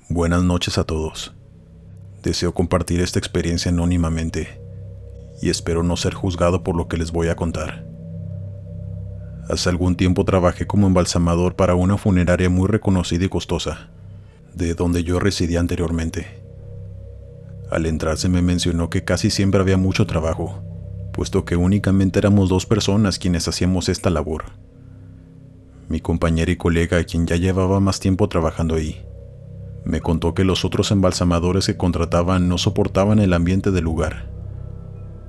Buenas noches a todos. Deseo compartir esta experiencia anónimamente y espero no ser juzgado por lo que les voy a contar. Hace algún tiempo trabajé como embalsamador para una funeraria muy reconocida y costosa, de donde yo residía anteriormente. Al entrar se me mencionó que casi siempre había mucho trabajo, puesto que únicamente éramos 2 personas quienes hacíamos esta labor. Mi compañera y colega, quien ya llevaba más tiempo trabajando ahí, me contó que los otros embalsamadores que contrataban no soportaban el ambiente del lugar,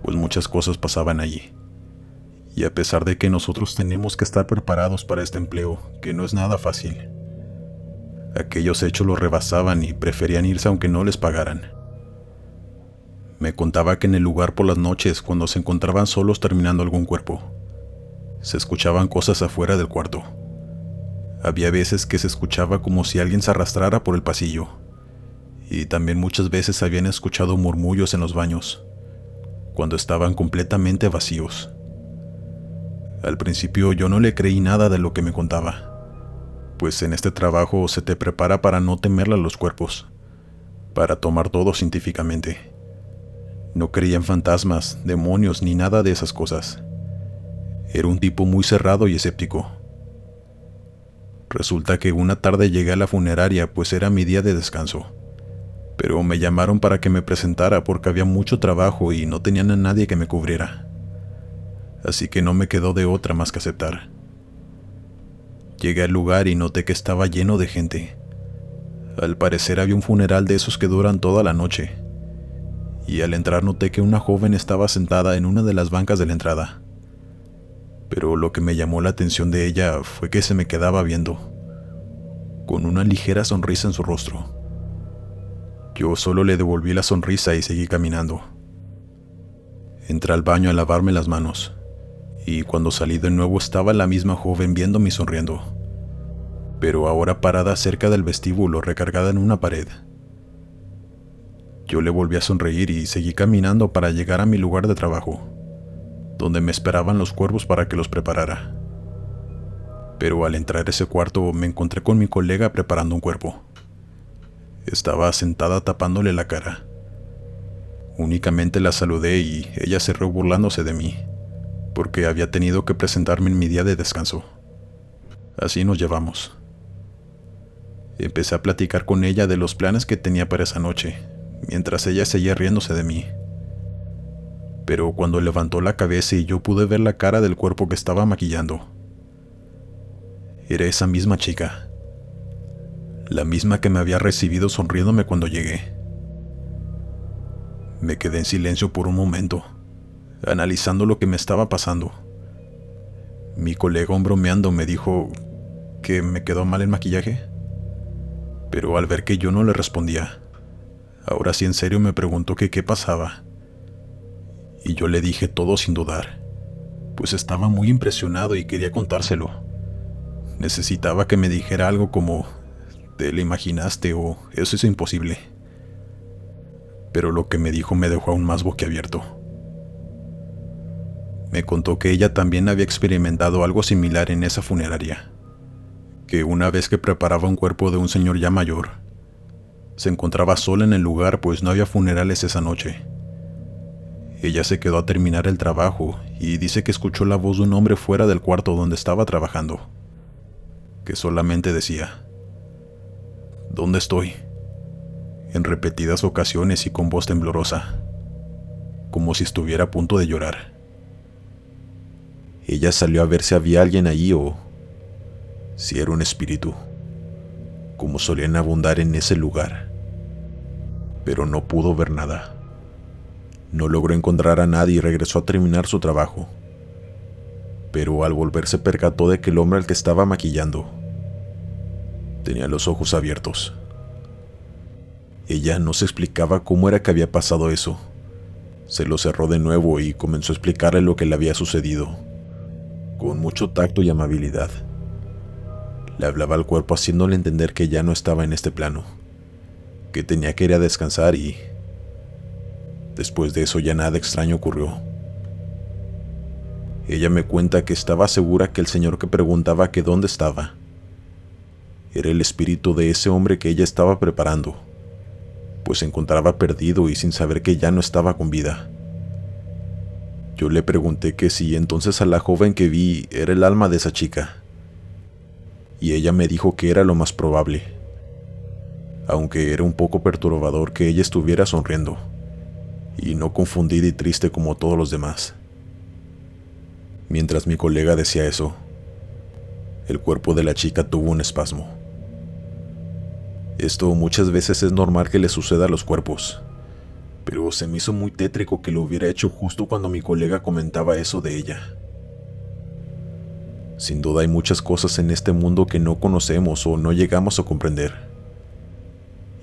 pues muchas cosas pasaban allí. Y a pesar de que nosotros tenemos que estar preparados para este empleo, que no es nada fácil, aquellos hechos los rebasaban y preferían irse aunque no les pagaran. Me contaba que en el lugar por las noches, cuando se encontraban solos terminando algún cuerpo, se escuchaban cosas afuera del cuarto. Había veces que se escuchaba como si alguien se arrastrara por el pasillo, y también muchas veces habían escuchado murmullos en los baños, cuando estaban completamente vacíos. Al principio yo no le creí nada de lo que me contaba, pues en este trabajo se te prepara para no temerle a los cuerpos, para tomar todo científicamente. No creía en fantasmas, demonios ni nada de esas cosas. Era un tipo muy cerrado y escéptico. Resulta que una tarde llegué a la funeraria, pues era mi día de descanso, pero me llamaron para que me presentara porque había mucho trabajo y no tenían a nadie que me cubriera. Así que no me quedó de otra más que aceptar. Llegué al lugar y noté que estaba lleno de gente. Al parecer había un funeral de esos que duran toda la noche, y al entrar noté que una joven estaba sentada en una de las bancas de la entrada. Pero lo que me llamó la atención de ella fue que se me quedaba viendo, con una ligera sonrisa en su rostro. Yo solo le devolví la sonrisa y seguí caminando. Entré al baño a lavarme las manos, y cuando salí de nuevo estaba la misma joven viéndome y sonriendo, pero ahora parada cerca del vestíbulo recargada en una pared. Yo le volví a sonreír y seguí caminando para llegar a mi lugar de trabajo, donde me esperaban los cuervos para que los preparara. Pero al entrar a ese cuarto me encontré con mi colega preparando un cuerpo. Estaba sentada tapándole la cara. Únicamente la saludé y ella se rió burlándose de mí, porque había tenido que presentarme en mi día de descanso. Así nos llevamos. Empecé a platicar con ella de los planes que tenía para esa noche, mientras ella seguía riéndose de mí. Pero cuando levantó la cabeza y yo pude ver la cara del cuerpo que estaba maquillando, era esa misma chica, la misma que me había recibido sonriéndome cuando llegué. Me quedé en silencio por un momento, analizando lo que me estaba pasando. Mi colega, bromeando, me dijo que me quedó mal el maquillaje, pero al ver que yo no le respondía, ahora sí en serio me preguntó que qué pasaba. Y yo le dije todo sin dudar, pues estaba muy impresionado y quería contárselo. Necesitaba que me dijera algo como, ¿te lo imaginaste? O eso es imposible. Pero lo que me dijo me dejó aún más boquiabierto. Me contó que ella también había experimentado algo similar en esa funeraria, que una vez que preparaba un cuerpo de un señor ya mayor, se encontraba sola en el lugar pues no había funerales esa noche. Ella se quedó a terminar el trabajo y dice que escuchó la voz de un hombre fuera del cuarto donde estaba trabajando, que solamente decía, ¿dónde estoy?, en repetidas ocasiones y con voz temblorosa, como si estuviera a punto de llorar. Ella salió a ver si había alguien allí o si era un espíritu, como solían abundar en ese lugar, pero no pudo ver nada. No logró encontrar a nadie y regresó a terminar su trabajo. Pero al volver se percató de que el hombre al que estaba maquillando tenía los ojos abiertos. Ella no se explicaba cómo era que había pasado eso. Se lo cerró de nuevo y comenzó a explicarle lo que le había sucedido, con mucho tacto y amabilidad. Le hablaba al cuerpo haciéndole entender que ya no estaba en este plano, que tenía que ir a descansar y después de eso ya nada extraño ocurrió. Ella me cuenta que estaba segura que el señor que preguntaba que dónde estaba era el espíritu de ese hombre que ella estaba preparando, pues se encontraba perdido y sin saber que ya no estaba con vida. Yo le pregunté que si entonces a la joven que vi era el alma de esa chica, y ella me dijo que era lo más probable, aunque era un poco perturbador que ella estuviera sonriendo, y no confundida y triste como todos los demás. Mientras mi colega decía eso, el cuerpo de la chica tuvo un espasmo. Esto muchas veces es normal que le suceda a los cuerpos, pero se me hizo muy tétrico que lo hubiera hecho justo cuando mi colega comentaba eso de ella. Sin duda hay muchas cosas en este mundo que no conocemos o no llegamos a comprender,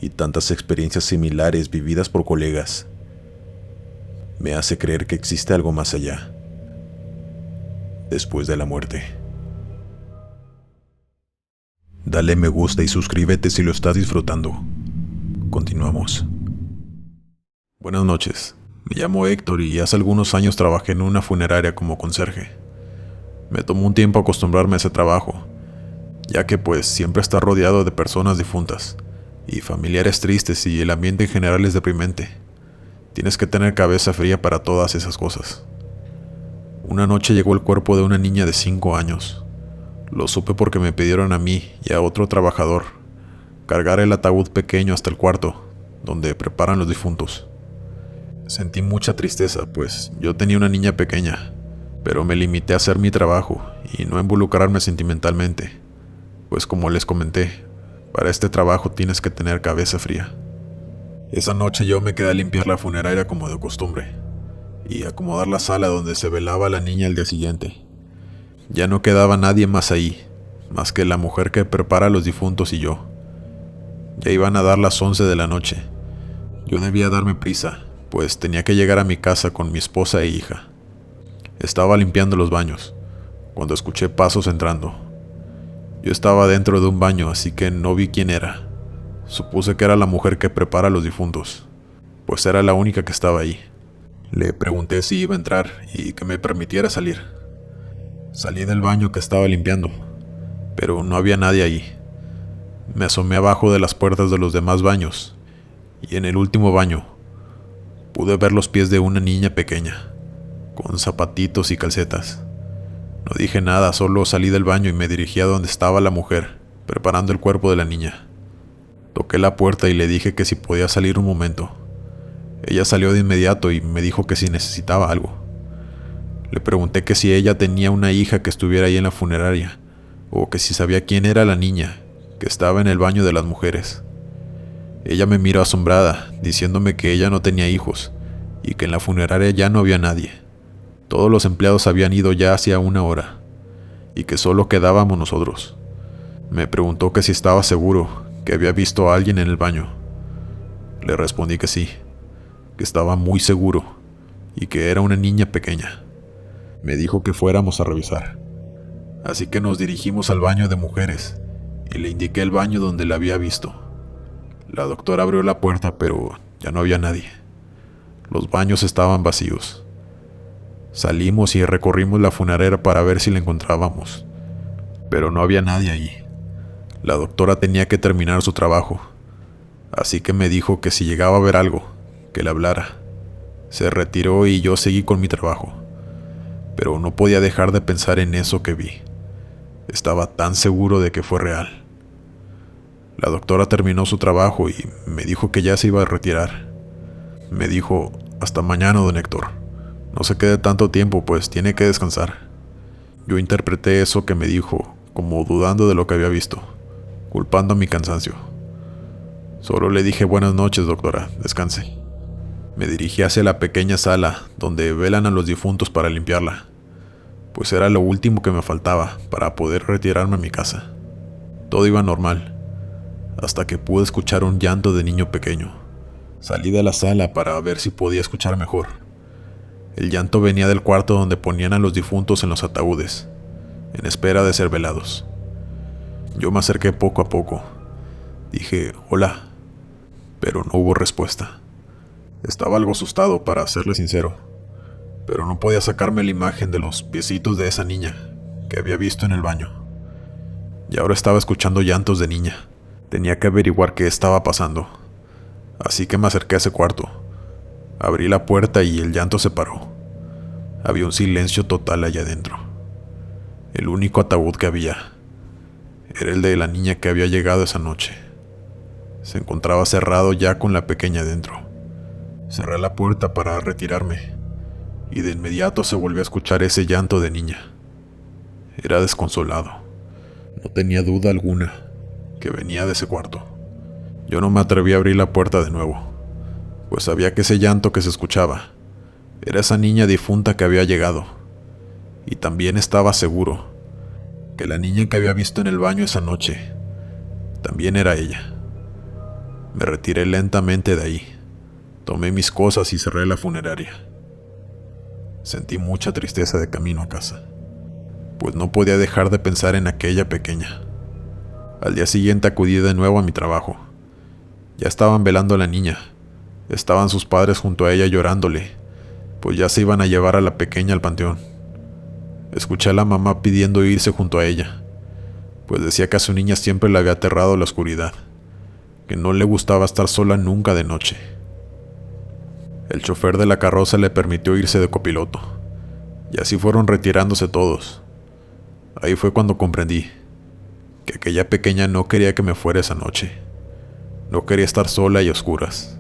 y tantas experiencias similares vividas por colegas me hace creer que existe algo más allá, después de la muerte. Dale me gusta y suscríbete si lo estás disfrutando. Continuamos. Buenas noches. Me llamo Héctor y hace algunos años trabajé en una funeraria como conserje. Me tomó un tiempo acostumbrarme a ese trabajo, ya que pues siempre está rodeado de personas difuntas y familiares tristes y el ambiente en general es deprimente. Tienes que tener cabeza fría para todas esas cosas. Una noche llegó el cuerpo de una niña de 5 años. Lo supe porque me pidieron a mí y a otro trabajador cargar el ataúd pequeño hasta el cuarto, donde preparan los difuntos. Sentí mucha tristeza, pues yo tenía una niña pequeña, pero me limité a hacer mi trabajo y no involucrarme sentimentalmente, pues como les comenté, para este trabajo tienes que tener cabeza fría. Esa noche yo me quedé a limpiar la funeraria como de costumbre, y acomodar la sala donde se velaba a la niña el día siguiente. Ya no quedaba nadie más ahí, más que la mujer que prepara a los difuntos y yo. Ya iban a dar las 11 de la noche. Yo debía darme prisa, pues tenía que llegar a mi casa con mi esposa e hija. Estaba limpiando los baños, cuando escuché pasos entrando. Yo estaba dentro de un baño, así que no vi quién era. Supuse que era la mujer que prepara a los difuntos, pues era la única que estaba ahí. Le pregunté si iba a entrar y que me permitiera salir. Salí del baño que estaba limpiando, pero no había nadie ahí. Me asomé abajo de las puertas de los demás baños, y en el último baño pude ver los pies de una niña pequeña, con zapatitos y calcetas. No dije nada, solo salí del baño y me dirigí a donde estaba la mujer, preparando el cuerpo de la niña. Toqué la puerta y le dije que si podía salir un momento. Ella salió de inmediato y me dijo que si necesitaba algo. Le pregunté que si ella tenía una hija que estuviera ahí en la funeraria, o que si sabía quién era la niña que estaba en el baño de las mujeres. Ella me miró asombrada, diciéndome que ella no tenía hijos, y que en la funeraria ya no había nadie. Todos los empleados habían ido ya hacía 1 hora, y que solo quedábamos nosotros. Me preguntó que si estaba seguro que había visto a alguien en el baño. Le respondí que sí, que estaba muy seguro, y que era una niña pequeña. Me dijo que fuéramos a revisar. Así que nos dirigimos al baño de mujeres, y le indiqué el baño donde la había visto. La doctora abrió la puerta, pero ya no había nadie. Los baños estaban vacíos. Salimos y recorrimos la funeraria para ver si la encontrábamos, pero no había nadie allí. La doctora tenía que terminar su trabajo, así que me dijo que si llegaba a ver algo, que le hablara. Se retiró y yo seguí con mi trabajo, pero no podía dejar de pensar en eso que vi. Estaba tan seguro de que fue real. La doctora terminó su trabajo y me dijo que ya se iba a retirar. Me dijo, hasta mañana, don Héctor. No se quede tanto tiempo, pues tiene que descansar. Yo interpreté eso que me dijo como dudando de lo que había visto, culpando mi cansancio. Solo le dije buenas noches, doctora, descanse. Me dirigí hacia la pequeña sala donde velan a los difuntos para limpiarla, pues era lo último que me faltaba para poder retirarme a mi casa. Todo iba normal, hasta que pude escuchar un llanto de niño pequeño. Salí de la sala para ver si podía escuchar mejor. El llanto venía del cuarto donde ponían a los difuntos en los ataúdes, en espera de ser velados. Yo me acerqué poco a poco. Dije, hola, pero no hubo respuesta. Estaba algo asustado, para serle sincero, pero no podía sacarme la imagen de los piecitos de esa niña que había visto en el baño. y ahora estaba escuchando llantos de niña. Tenía que averiguar qué estaba pasando. Así que me acerqué a ese cuarto. Abrí la puerta y el llanto se paró. Había un silencio total allá adentro. El único ataúd que había era el de la niña que había llegado esa noche. Se encontraba cerrado ya con la pequeña dentro. Cerré la puerta para retirarme y de inmediato se volvió a escuchar ese llanto de niña. Era desconsolado. No tenía duda alguna que venía de ese cuarto. Yo no me atreví a abrir la puerta de nuevo, pues sabía que ese llanto que se escuchaba era esa niña difunta que había llegado. Y también estaba seguro que la niña que había visto en el baño esa noche también era ella. Me retiré lentamente de ahí. Tomé mis cosas y cerré la funeraria. Sentí mucha tristeza de camino a casa, pues no podía dejar de pensar en aquella pequeña. Al día siguiente acudí de nuevo a mi trabajo. Ya estaban velando a la niña. Estaban sus padres junto a ella llorándole, pues ya se iban a llevar a la pequeña al panteón. Escuché a la mamá pidiendo irse junto a ella, pues decía que a su niña siempre le había aterrado la oscuridad, que no le gustaba estar sola nunca de noche. El chofer de la carroza le permitió irse de copiloto, y así fueron retirándose todos. Ahí fue cuando comprendí que aquella pequeña no quería que me fuera esa noche. No quería estar sola y a oscuras.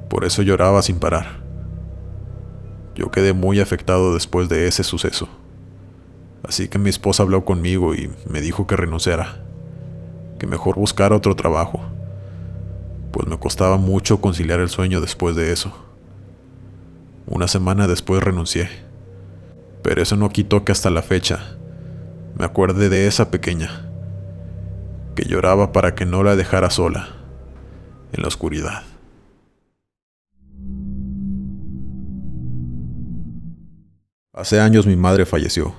Por eso lloraba sin parar. Yo quedé muy afectado después de ese suceso. Así que mi esposa habló conmigo y me dijo que renunciara, que mejor buscara otro trabajo, pues me costaba mucho conciliar el sueño después de eso. Una semana después renuncié, pero eso no quitó que hasta la fecha me acuerde de esa pequeña, que lloraba para que no la dejara sola en la oscuridad. Hace años mi madre falleció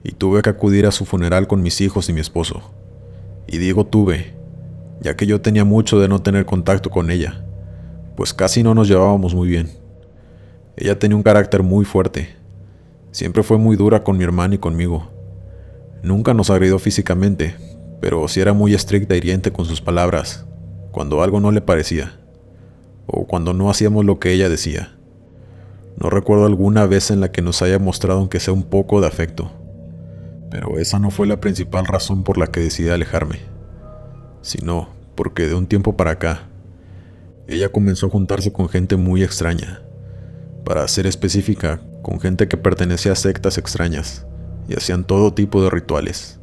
y tuve que acudir a su funeral con mis hijos y mi esposo. Y digo tuve, ya que yo tenía mucho de no tener contacto con ella, pues casi no nos llevábamos muy bien. Ella tenía un carácter muy fuerte. Siempre fue muy dura con mi hermana y conmigo. Nunca nos agredió físicamente, pero sí era muy estricta e hiriente con sus palabras, cuando algo no le parecía, o cuando no hacíamos lo que ella decía. No recuerdo alguna vez en la que nos haya mostrado aunque sea un poco de afecto, pero esa no fue la principal razón por la que decidí alejarme, sino porque de un tiempo para acá, ella comenzó a juntarse con gente muy extraña, para ser específica, con gente que pertenecía a sectas extrañas, y hacían todo tipo de rituales.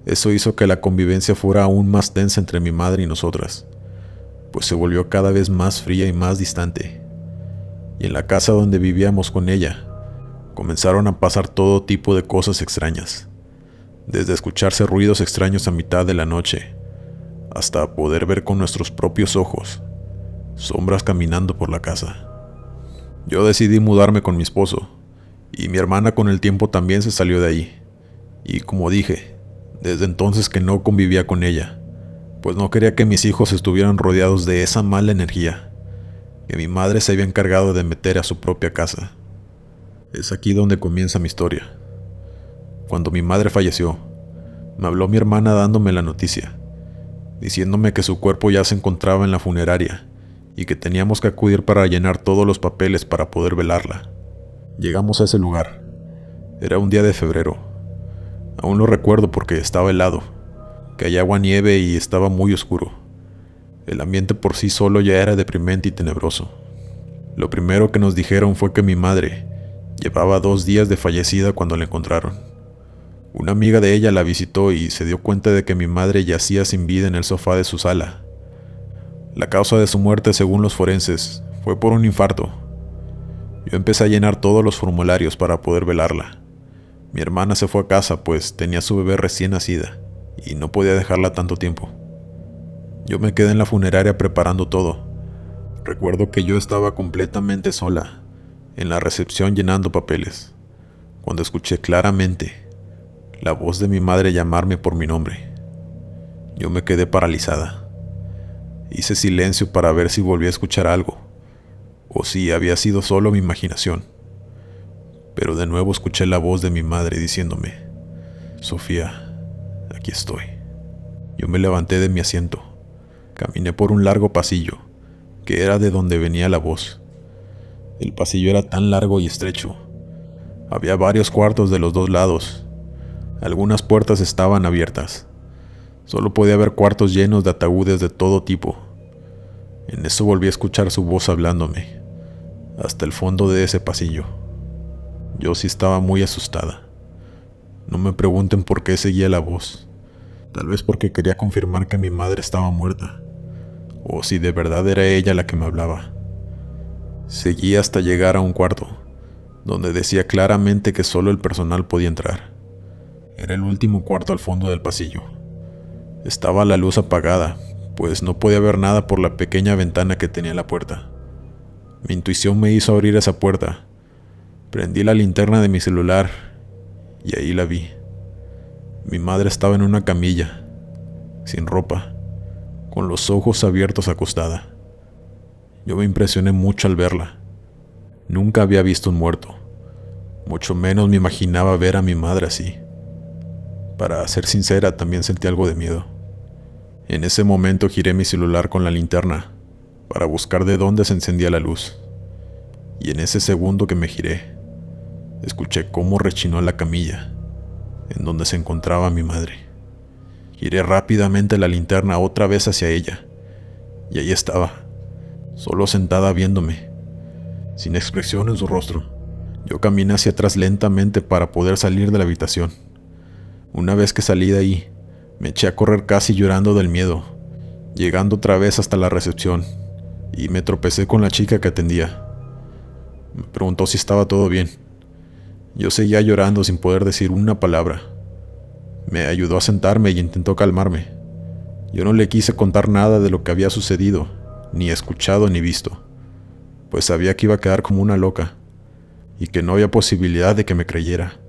Eso hizo que la convivencia fuera aún más tensa entre mi madre y nosotras, pues se volvió cada vez más fría y más distante. Y en la casa donde vivíamos con ella, comenzaron a pasar todo tipo de cosas extrañas, desde escucharse ruidos extraños a mitad de la noche, hasta poder ver con nuestros propios ojos sombras caminando por la casa. Yo decidí mudarme con mi esposo, y mi hermana con el tiempo también se salió de ahí. Y como dije, desde entonces que no convivía con ella, pues no quería que mis hijos estuvieran rodeados de esa mala energía que mi madre se había encargado de meter a su propia casa. Es aquí donde comienza mi historia. Cuando mi madre falleció, me habló mi hermana dándome la noticia, diciéndome que su cuerpo ya se encontraba en la funeraria y que teníamos que acudir para llenar todos los papeles para poder velarla. Llegamos a ese lugar. Era un día de febrero. Aún lo recuerdo porque estaba helado, caía agua nieve y estaba muy oscuro. El ambiente por sí solo ya era deprimente y tenebroso. Lo primero que nos dijeron fue que mi madre llevaba 2 días de fallecida cuando la encontraron. Una amiga de ella la visitó y se dio cuenta de que mi madre yacía sin vida en el sofá de su sala. La causa de su muerte, según los forenses, fue por un infarto. Yo empecé a llenar todos los formularios para poder velarla. Mi hermana se fue a casa pues tenía su bebé recién nacida y no podía dejarla tanto tiempo. Yo me quedé en la funeraria preparando todo. Recuerdo que yo estaba completamente sola, en la recepción llenando papeles, cuando escuché claramente la voz de mi madre llamarme por mi nombre. Yo me quedé paralizada. Hice silencio para ver si volvía a escuchar algo, o si había sido solo mi imaginación. Pero de nuevo escuché la voz de mi madre diciéndome: Sofía, Aquí estoy. Yo me levanté de mi asiento. Caminé por un largo pasillo, que era de donde venía la voz. El pasillo era tan largo y estrecho. Había varios cuartos de los dos lados. Algunas puertas estaban abiertas. Solo podía ver cuartos llenos de ataúdes de todo tipo. En eso volví a escuchar su voz hablándome, hasta el fondo de ese pasillo. Yo sí estaba muy asustada. No me pregunten por qué seguía la voz. Tal vez porque quería confirmar que mi madre estaba muerta, o si de verdad era ella la que me hablaba. Seguí hasta llegar a un cuarto, donde decía claramente que solo el personal podía entrar. Era el último cuarto al fondo del pasillo. Estaba la luz apagada, pues no podía ver nada por la pequeña ventana que tenía la puerta. Mi intuición me hizo abrir esa puerta. Prendí la linterna de mi celular y ahí la vi. Mi madre estaba en una camilla, sin ropa, con los ojos abiertos acostada. Yo me impresioné mucho al verla. Nunca había visto un muerto, mucho menos me imaginaba ver a mi madre así. Para ser sincera, también sentí algo de miedo. En ese momento giré mi celular con la linterna para buscar de dónde se encendía la luz. Y en ese segundo que me giré, escuché cómo rechinó la camilla, en donde se encontraba mi madre. Giré rápidamente la linterna otra vez hacia ella, y ahí estaba, solo sentada viéndome, sin expresión en su rostro. Yo caminé hacia atrás lentamente para poder salir de la habitación. Una vez que salí de ahí, me eché a correr casi llorando del miedo, llegando otra vez hasta la recepción, y me tropecé con la chica que atendía. Me preguntó si estaba todo bien. Yo seguía llorando sin poder decir una palabra. Me ayudó a sentarme y intentó calmarme. Yo no le quise contar nada de lo que había sucedido, ni escuchado ni visto, pues sabía que iba a quedar como una loca, y que no había posibilidad de que me creyera,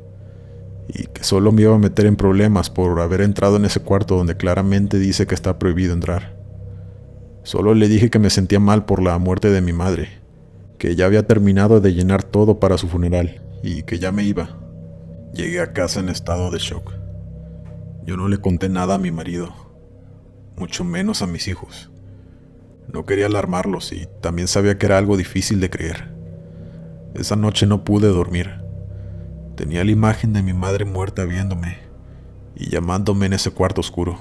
y que solo me iba a meter en problemas por haber entrado en ese cuarto donde claramente dice que está prohibido entrar. Solo le dije que me sentía mal por la muerte de mi madre, que ya había terminado de llenar todo para su funeral y que ya me iba. Llegué a casa en estado de shock. Yo no le conté nada a mi marido, mucho menos a mis hijos. No quería alarmarlos y también sabía que era algo difícil de creer. Esa noche no pude dormir. Tenía la imagen de mi madre muerta viéndome y llamándome en ese cuarto oscuro.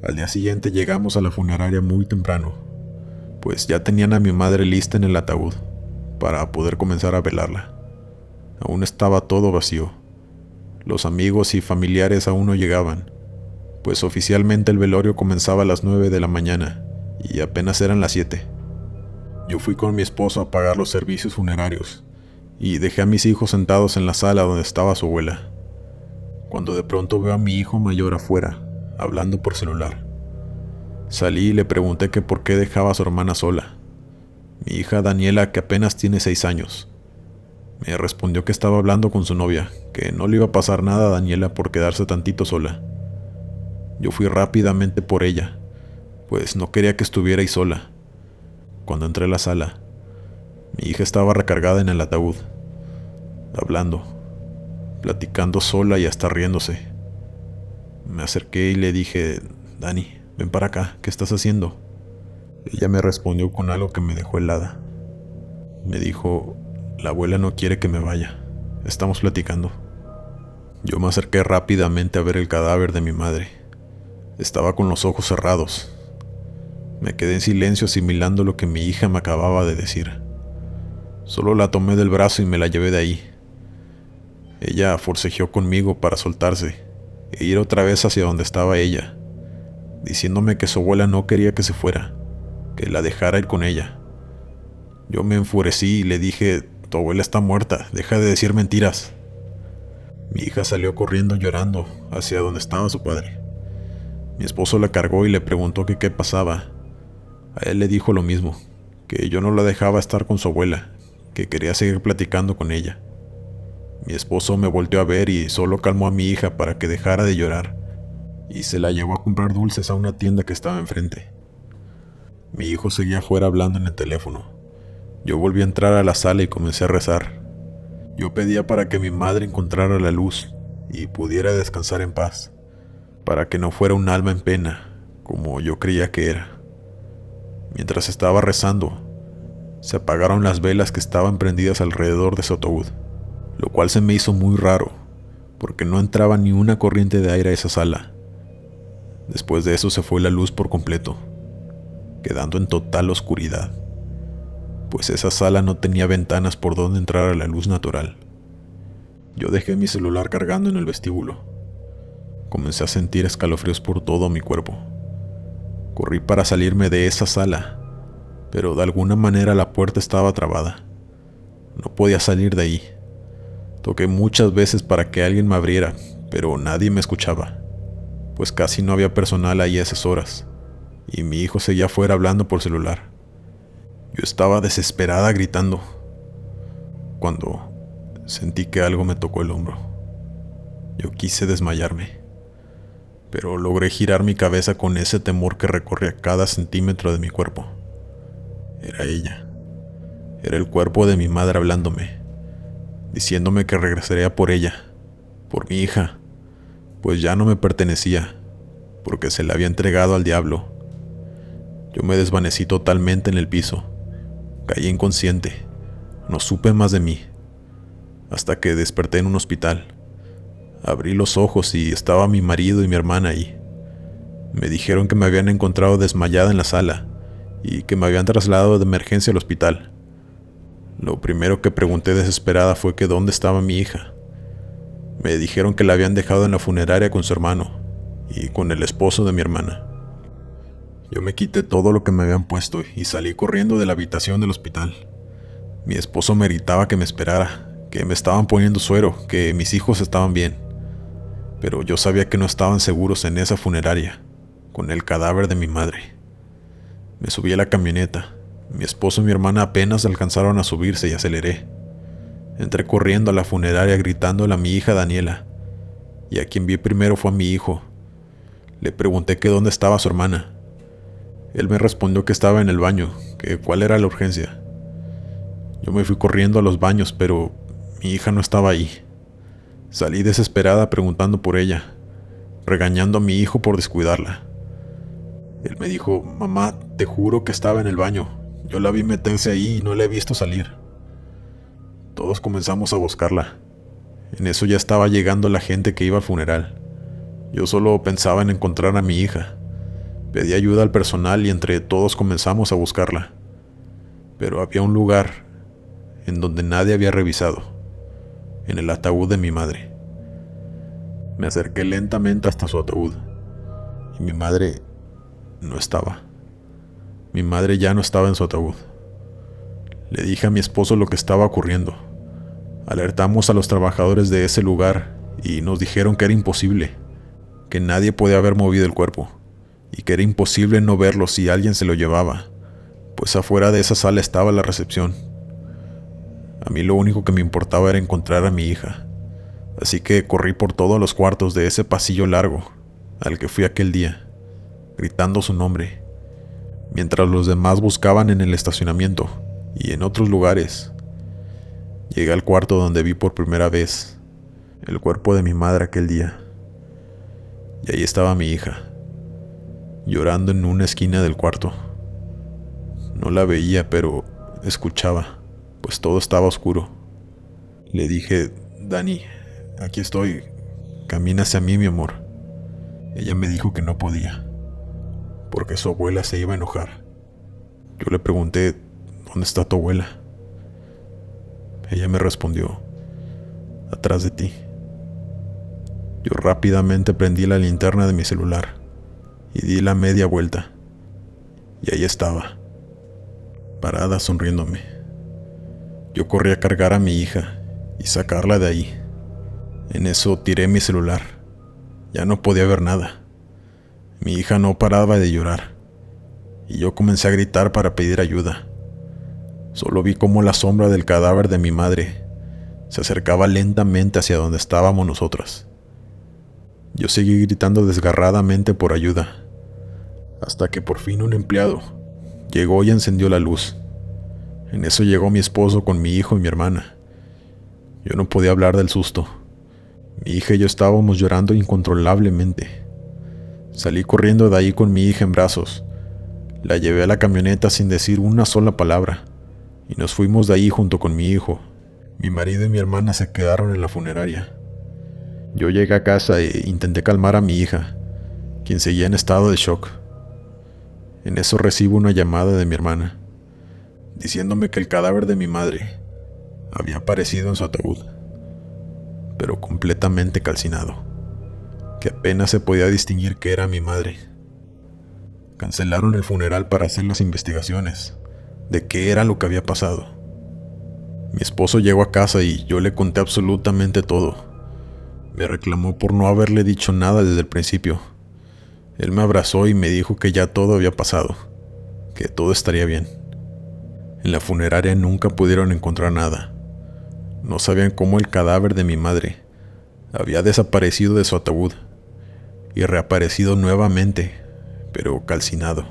Al día siguiente llegamos a la funeraria muy temprano, pues ya tenían a mi madre lista en el ataúd para poder comenzar a velarla. Aún estaba todo vacío. Los amigos y familiares aún no llegaban, pues oficialmente el velorio comenzaba a las 9 de la mañana y apenas eran las 7. Yo fui con mi esposo a pagar los servicios funerarios y dejé a mis hijos sentados en la sala donde estaba su abuela, cuando de pronto veo a mi hijo mayor afuera, hablando por celular. Salí y le pregunté que por qué dejaba a su hermana sola. Mi hija Daniela, que apenas tiene 6 años, me respondió que estaba hablando con su novia, que no le iba a pasar nada a Daniela por quedarse tantito sola. Yo fui rápidamente por ella, pues no quería que estuviera ahí sola. Cuando entré a la sala, mi hija estaba recargada en el ataúd, hablando, platicando sola y hasta riéndose. Me acerqué y le dije: Dani, ven para acá, ¿qué estás haciendo? Ella me respondió con algo que me dejó helada. Me dijo: la abuela no quiere que me vaya, estamos platicando. Yo me acerqué rápidamente a ver el cadáver de mi madre. Estaba con los ojos cerrados. Me quedé en silencio asimilando lo que mi hija me acababa de decir. Solo la tomé del brazo y me la llevé de ahí. Ella forcejeó conmigo para soltarse e ir otra vez hacia donde estaba ella, diciéndome que su abuela no quería que se fuera, que la dejara ir con ella. Yo me enfurecí y le dije: tu abuela está muerta, deja de decir mentiras. Mi hija salió corriendo llorando hacia donde estaba su padre. Mi esposo la cargó y le preguntó que qué pasaba. A él le dijo lo mismo, que yo no la dejaba estar con su abuela, que quería seguir platicando con ella. Mi esposo me volteó a ver y solo calmó a mi hija para que dejara de llorar, y se la llevó a comprar dulces a una tienda que estaba enfrente. Mi hijo seguía afuera hablando en el teléfono. Yo volví a entrar a la sala y comencé a rezar. Yo pedía para que mi madre encontrara la luz y pudiera descansar en paz. para que no fuera un alma en pena, como yo creía que era. Mientras estaba rezando, se apagaron las velas que estaban prendidas alrededor de su ataúd, lo cual se me hizo muy raro, porque no entraba ni una corriente de aire a esa sala. Después de eso se fue la luz por completo, quedando en total oscuridad, pues esa sala no tenía ventanas por donde entrar a la luz natural. Yo dejé mi celular cargando en el vestíbulo. Comencé a sentir escalofríos por todo mi cuerpo. Corrí para salirme de esa sala, pero de alguna manera la puerta estaba trabada. No podía salir de ahí. Toqué muchas veces para que alguien me abriera, pero nadie me escuchaba, pues casi no había personal ahí a esas horas, y mi hijo seguía afuera hablando por celular. Yo estaba desesperada gritando, cuando sentí que algo me tocó el hombro. Yo quise desmayarme, pero logré girar mi cabeza con ese temor que recorría cada centímetro de mi cuerpo. Era ella. Era el cuerpo de mi madre hablándome, diciéndome que regresaría por ella, por mi hija, pues ya no me pertenecía, porque se la había entregado al diablo. Yo me desvanecí totalmente en el piso, caí inconsciente, no supe más de mí, hasta que desperté en un hospital. Abrí los ojos y estaba mi marido y mi hermana ahí. Me dijeron que me habían encontrado desmayada en la sala y que me habían trasladado de emergencia al hospital. Lo primero que pregunté desesperada fue que dónde estaba mi hija. Me dijeron que la habían dejado en la funeraria con su hermano y con el esposo de mi hermana. Yo me quité todo lo que me habían puesto y salí corriendo de la habitación del hospital. Mi esposo me gritaba que me esperara, que me estaban poniendo suero, que mis hijos estaban bien. Pero yo sabía que no estaban seguros en esa funeraria, con el cadáver de mi madre. Me subí a la camioneta. Mi esposo y mi hermana apenas alcanzaron a subirse y aceleré. Entré corriendo a la funeraria gritándole a mi hija Daniela, y a quien vi primero fue a mi hijo. Le pregunté que dónde estaba su hermana. Él me respondió que estaba en el baño, que cuál era la urgencia. Yo me fui corriendo a los baños, pero mi hija no estaba ahí. Salí desesperada preguntando por ella, regañando a mi hijo por descuidarla. Él me dijo: mamá, te juro que estaba en el baño. Yo la vi meterse ahí y no la he visto salir. Todos comenzamos a buscarla. En eso ya estaba llegando la gente que iba al funeral. Yo solo pensaba en encontrar a mi hija. Pedí ayuda al personal y entre todos comenzamos a buscarla. Pero había un lugar en donde nadie había revisado: en el ataúd de mi madre. Me acerqué lentamente hasta su ataúd y mi madre no estaba. Mi madre ya no estaba en su ataúd. Le dije a mi esposo lo que estaba ocurriendo. Alertamos a los trabajadores de ese lugar y nos dijeron que era imposible, que nadie podía haber movido el cuerpo y que era imposible no verlo si alguien se lo llevaba, pues afuera de esa sala estaba la recepción. A mí lo único que me importaba era encontrar a mi hija, así que corrí por todos los cuartos de ese pasillo largo al que fui aquel día, gritando su nombre, mientras los demás buscaban en el estacionamiento y en otros lugares. Llegué al cuarto donde vi por primera vez el cuerpo de mi madre aquel día, y ahí estaba mi hija, llorando en una esquina del cuarto. No la veía, pero escuchaba, pues todo estaba oscuro. Le dije: Dani, aquí estoy, camina hacia mí, mi amor. Ella me dijo que no podía, porque su abuela se iba a enojar. Yo le pregunté: ¿dónde está tu abuela? Ella me respondió: atrás de ti. Yo rápidamente prendí la linterna de mi celular y di la media vuelta, y ahí estaba, parada sonriéndome. Yo corrí a cargar a mi hija y sacarla de ahí. En eso tiré mi celular. Ya no podía ver nada. Mi hija no paraba de llorar, y yo comencé a gritar para pedir ayuda. Solo vi cómo la sombra del cadáver de mi madre se acercaba lentamente hacia donde estábamos nosotras. Yo seguí gritando desgarradamente por ayuda, hasta que por fin un empleado llegó y encendió la luz. En eso llegó mi esposo con mi hijo y mi hermana. Yo no podía hablar del susto. Mi hija y yo estábamos llorando incontrolablemente. Salí corriendo de ahí con mi hija en brazos. La llevé a la camioneta sin decir una sola palabra, y nos fuimos de ahí junto con mi hijo. Mi marido y mi hermana se quedaron en la funeraria. Yo llegué a casa e intenté calmar a mi hija, quien seguía en estado de shock. En eso recibo una llamada de mi hermana, diciéndome que el cadáver de mi madre había aparecido en su ataúd, pero completamente calcinado, que apenas se podía distinguir que era mi madre. Cancelaron el funeral para hacer las investigaciones de qué era lo que había pasado. Mi esposo llegó a casa y yo le conté absolutamente todo. Me reclamó por no haberle dicho nada desde el principio. Él me abrazó y me dijo que ya todo había pasado, que todo estaría bien. En la funeraria nunca pudieron encontrar nada. No sabían cómo el cadáver de mi madre había desaparecido de su ataúd y reaparecido nuevamente, pero calcinado.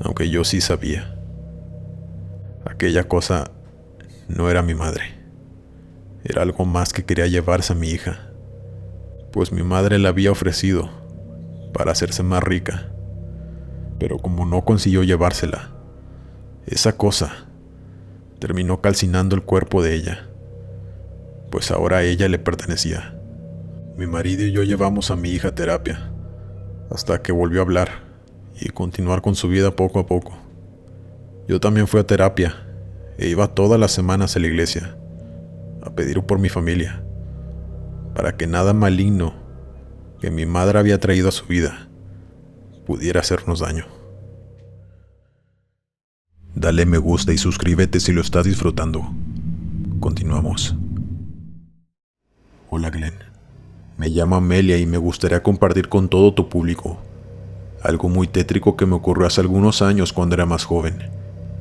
Aunque yo sí sabía. Aquella cosa no era mi madre. Era algo más que quería llevarse a mi hija, pues mi madre la había ofrecido para hacerse más rica. Pero como no consiguió llevársela, esa cosa terminó calcinando el cuerpo de ella, pues ahora a ella le pertenecía. Mi marido y yo llevamos a mi hija a terapia, hasta que volvió a hablar y continuar con su vida poco a poco. Yo también fui a terapia e iba todas las semanas a la iglesia a pedir por mi familia, para que nada maligno que mi madre había traído a su vida pudiera hacernos daño. Dale me gusta y suscríbete si lo estás disfrutando. Continuamos. Hola Glenn, me llamo Amelia y me gustaría compartir con todo tu público algo muy tétrico que me ocurrió hace algunos años cuando era más joven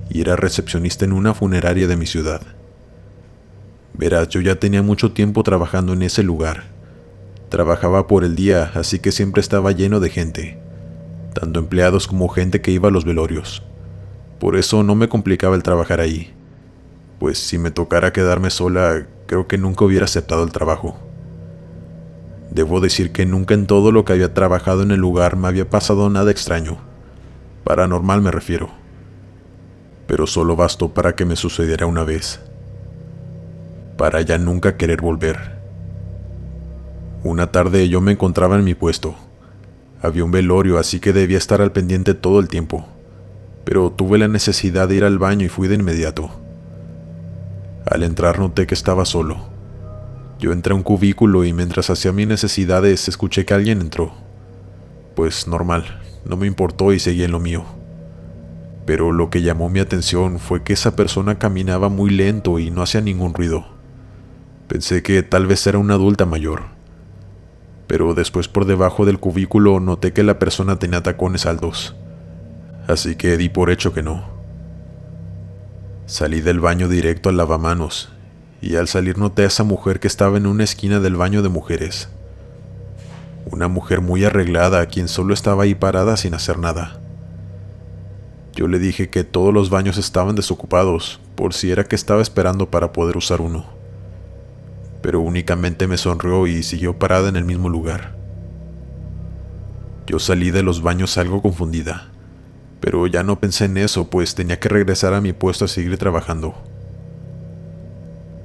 y era recepcionista en una funeraria de mi ciudad. Verás, yo ya tenía mucho tiempo trabajando en ese lugar. Trabajaba por el día, así que siempre estaba lleno de gente, tanto empleados como gente que iba a los velorios. Por eso no me complicaba el trabajar ahí, pues si me tocara quedarme sola, creo que nunca hubiera aceptado el trabajo. Debo decir que nunca en todo lo que había trabajado en el lugar me había pasado nada extraño, paranormal me refiero, pero solo bastó para que me sucediera una vez, para ya nunca querer volver. Una tarde yo me encontraba en mi puesto. Había un velorio, así que debía estar al pendiente todo el tiempo, pero tuve la necesidad de ir al baño y fui de inmediato. Al entrar noté que estaba solo. Yo entré a un cubículo y mientras hacía mis necesidades escuché que alguien entró. Pues normal, no me importó y seguí en lo mío. Pero lo que llamó mi atención fue que esa persona caminaba muy lento y no hacía ningún ruido. Pensé que tal vez era una adulta mayor, pero después por debajo del cubículo noté que la persona tenía tacones altos, así que di por hecho que no. Salí del baño directo al lavamanos, y al salir noté a esa mujer que estaba en una esquina del baño de mujeres. Una mujer muy arreglada, quien solo estaba ahí parada sin hacer nada. Yo le dije que todos los baños estaban desocupados, por si era que estaba esperando para poder usar uno. Pero únicamente me sonrió y siguió parada en el mismo lugar. Yo salí de los baños algo confundida, pero ya no pensé en eso, pues tenía que regresar a mi puesto a seguir trabajando.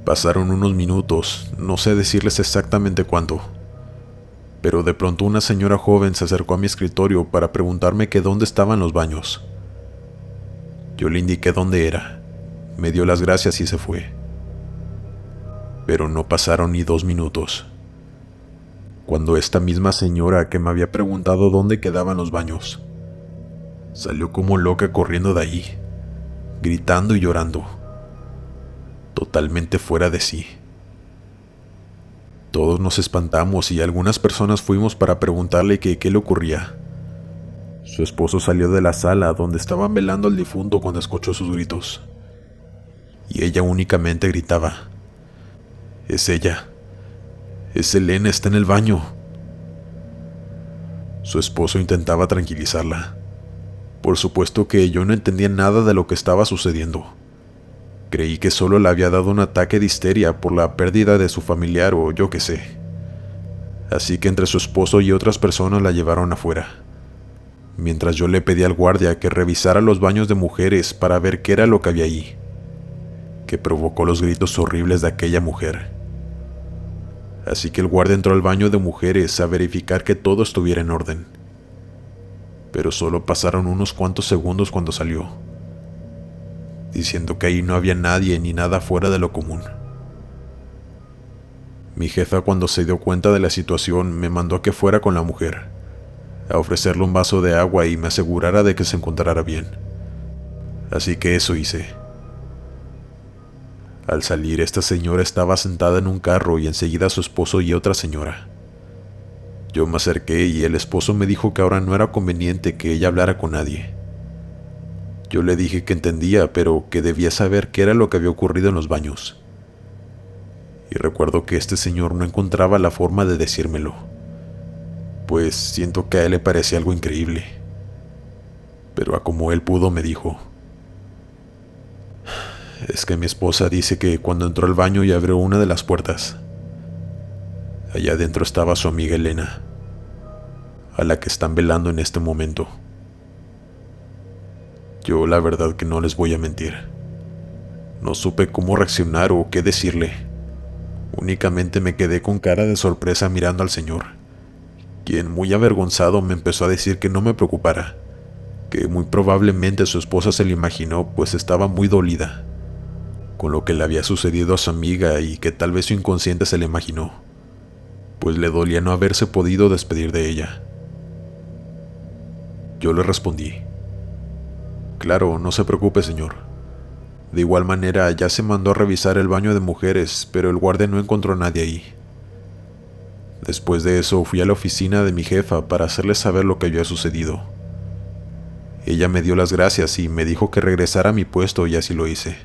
Pasaron unos minutos, no sé decirles exactamente cuánto, pero de pronto una señora joven se acercó a mi escritorio para preguntarme que dónde estaban los baños. Yo le indiqué dónde era, me dio las gracias y se fue. Pero no pasaron ni 2 minutos, cuando esta misma señora que me había preguntado dónde quedaban los baños, salió como loca corriendo de ahí, gritando y llorando, totalmente fuera de sí. Todos nos espantamos y algunas personas fuimos para preguntarle qué le ocurría. Su esposo salió de la sala donde estaban velando al difunto cuando escuchó sus gritos, y ella únicamente gritaba: «Es ella, es Elena, está en el baño». Su esposo intentaba tranquilizarla. Por supuesto que yo no entendía nada de lo que estaba sucediendo. Creí que solo le había dado un ataque de histeria por la pérdida de su familiar o yo qué sé. así que entre su esposo y otras personas la llevaron afuera, mientras yo le pedí al guardia que revisara los baños de mujeres para ver qué era lo que había ahí, que provocó los gritos horribles de aquella mujer. Así que el guardia entró al baño de mujeres a verificar que todo estuviera en orden, pero solo pasaron unos cuantos segundos cuando salió, diciendo que ahí no había nadie ni nada fuera de lo común. Mi jefa, cuando se dio cuenta de la situación, me mandó a que fuera con la mujer, a ofrecerle un vaso de agua y me asegurara de que se encontrara bien. Así que eso hice. Al salir, esta señora estaba sentada en un carro y enseguida su esposo y otra señora. Yo me acerqué y el esposo me dijo que ahora no era conveniente que ella hablara con nadie. Yo le dije que entendía, pero que debía saber qué era lo que había ocurrido en los baños. Y recuerdo que este señor no encontraba la forma de decírmelo, pues siento que a él le parecía algo increíble. Pero a como él pudo me dijo: es que mi esposa dice que cuando entró al baño y abrió una de las puertas, allá adentro estaba su amiga Elena, a la que están velando en este momento. Yo la verdad que no les voy a mentir, no supe cómo reaccionar o qué decirle. Únicamente me quedé con cara de sorpresa mirando al señor, quien muy avergonzado me empezó a decir que no me preocupara, que muy probablemente su esposa se lo imaginó, pues estaba muy dolida con lo que le había sucedido a su amiga y que tal vez su inconsciente se le imaginó, pues le dolía no haberse podido despedir de ella. Yo le respondí: claro, no se preocupe, señor. De igual manera, ya se mandó a revisar el baño de mujeres, pero el guardia no encontró a nadie ahí. Después de eso, fui a la oficina de mi jefa para hacerle saber lo que había sucedido. Ella me dio las gracias y me dijo que regresara a mi puesto, y así lo hice.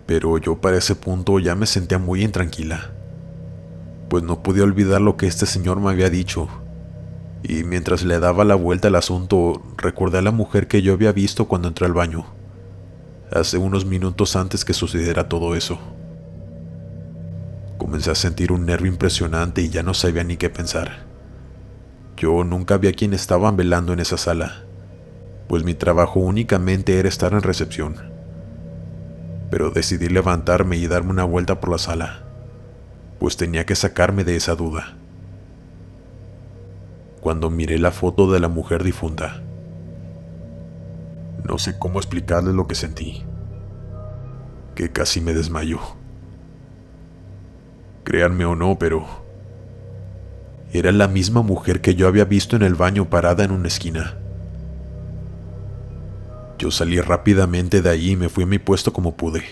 Pero yo para ese punto ya me sentía muy intranquila, pues no podía olvidar lo que este señor me había dicho. Y mientras le daba la vuelta al asunto, recordé a la mujer que yo había visto cuando entré al baño, hace unos minutos antes que sucediera todo eso. Comencé a sentir un nervio impresionante y ya no sabía ni qué pensar. Yo nunca vi a quien estaban velando en esa sala, pues mi trabajo únicamente era estar en recepción. Pero decidí levantarme y darme una vuelta por la sala, pues tenía que sacarme de esa duda. Cuando miré la foto de la mujer difunta, no sé cómo explicarles lo que sentí, que casi me desmayó. Créanme o no, pero era la misma mujer que yo había visto en el baño parada en una esquina. Yo salí rápidamente de allí y me fui a mi puesto como pude,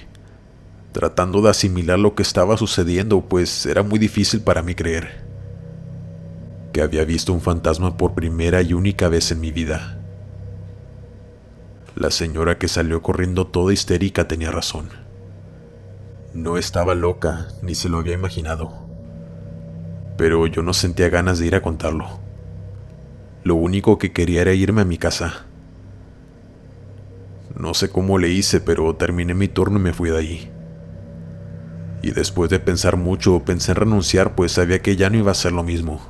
tratando de asimilar lo que estaba sucediendo, pues era muy difícil para mí creer que había visto un fantasma por primera y única vez en mi vida. La señora que salió corriendo toda histérica tenía razón. No estaba loca, ni se lo había imaginado. Pero yo no sentía ganas de ir a contarlo. Lo único que quería era irme a mi casa. No sé cómo le hice, pero terminé mi turno y me fui de ahí. Y después de pensar mucho, pensé en renunciar, pues sabía que ya no iba a ser lo mismo.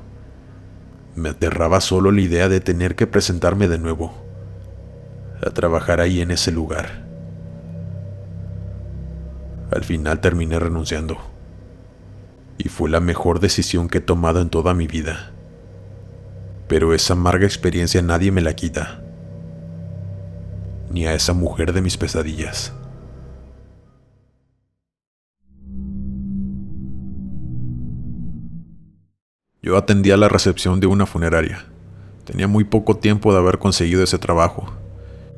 Me aterraba solo la idea de tener que presentarme de nuevo a trabajar ahí en ese lugar. Al final terminé renunciando, y fue la mejor decisión que he tomado en toda mi vida. Pero esa amarga experiencia nadie me la quita, ni a esa mujer de mis pesadillas. Yo atendía la recepción de una funeraria. Tenía muy poco tiempo de haber conseguido ese trabajo.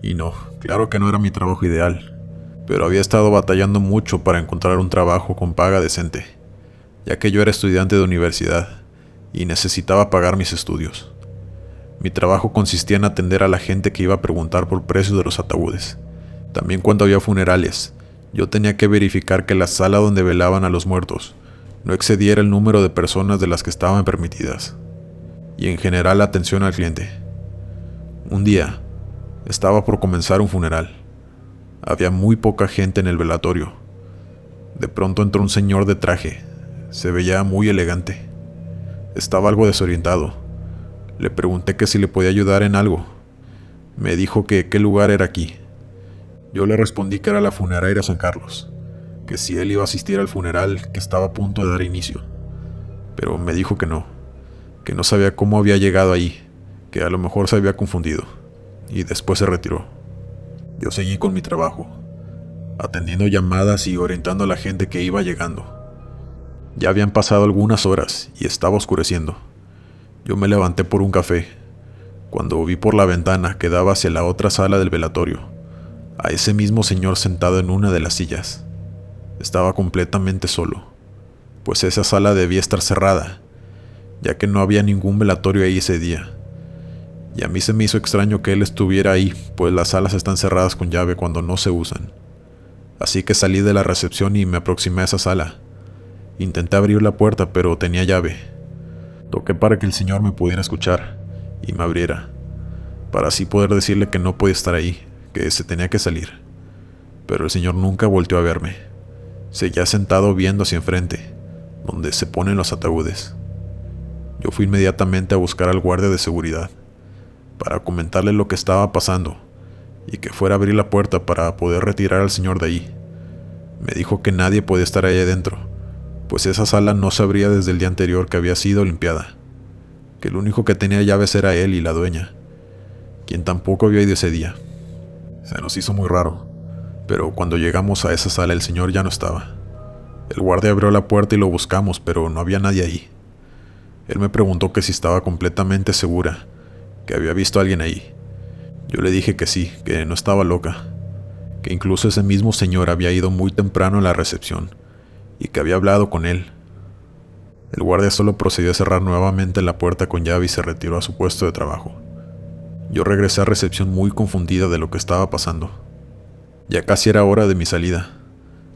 Y no, claro que no era mi trabajo ideal, pero había estado batallando mucho para encontrar un trabajo con paga decente, ya que yo era estudiante de universidad y necesitaba pagar mis estudios. Mi trabajo consistía en atender a la gente que iba a preguntar por precios de los ataúdes. También cuando había funerales, yo tenía que verificar que la sala donde velaban a los muertos no excediera el número de personas de las que estaban permitidas, y en general la atención al cliente. Un día, estaba por comenzar un funeral. Había muy poca gente en el velatorio. De pronto entró un señor de traje. Se veía muy elegante. Estaba algo desorientado. Le pregunté que si le podía ayudar en algo. Me dijo que qué lugar era aquí. Yo le respondí que era la funeraria San Carlos, que si él iba a asistir al funeral que estaba a punto de dar inicio. Pero me dijo que no sabía cómo había llegado ahí, que a lo mejor se había confundido, y después se retiró. Yo seguí con mi trabajo, atendiendo llamadas y orientando a la gente que iba llegando. Ya habían pasado algunas horas y estaba oscureciendo. Yo me levanté por un café, cuando vi por la ventana que daba hacia la otra sala del velatorio, a ese mismo señor sentado en una de las sillas. Estaba completamente solo, pues esa sala debía estar cerrada, ya que no había ningún velatorio ahí ese día. Y a mí se me hizo extraño que él estuviera ahí, pues las salas están cerradas con llave cuando no se usan. Así que salí de la recepción y me aproximé a esa sala. Intenté abrir la puerta, pero tenía llave. Toqué para que el señor me pudiera escuchar y me abriera, para así poder decirle que no podía estar ahí, que se tenía que salir. Pero el señor nunca volteó a verme. Seguía sentado viendo hacia enfrente, donde se ponen los ataúdes. Yo fui inmediatamente a buscar al guardia de seguridad, para comentarle lo que estaba pasando, y que fuera a abrir la puerta para poder retirar al señor de ahí. Me dijo que nadie podía estar ahí adentro, pues esa sala no se abría desde el día anterior que había sido limpiada, que el único que tenía llaves era él y la dueña, quien tampoco había ido ese día. Se nos hizo muy raro, pero cuando llegamos a esa sala el señor ya no estaba. El guardia abrió la puerta y lo buscamos, pero no había nadie ahí. Él me preguntó que si estaba completamente segura, que había visto a alguien ahí. Yo le dije que sí, que no estaba loca, que incluso ese mismo señor había ido muy temprano a la recepción y que había hablado con él. El guardia solo procedió a cerrar nuevamente la puerta con llave y se retiró a su puesto de trabajo. Yo regresé a recepción muy confundida de lo que estaba pasando. Ya casi era hora de mi salida,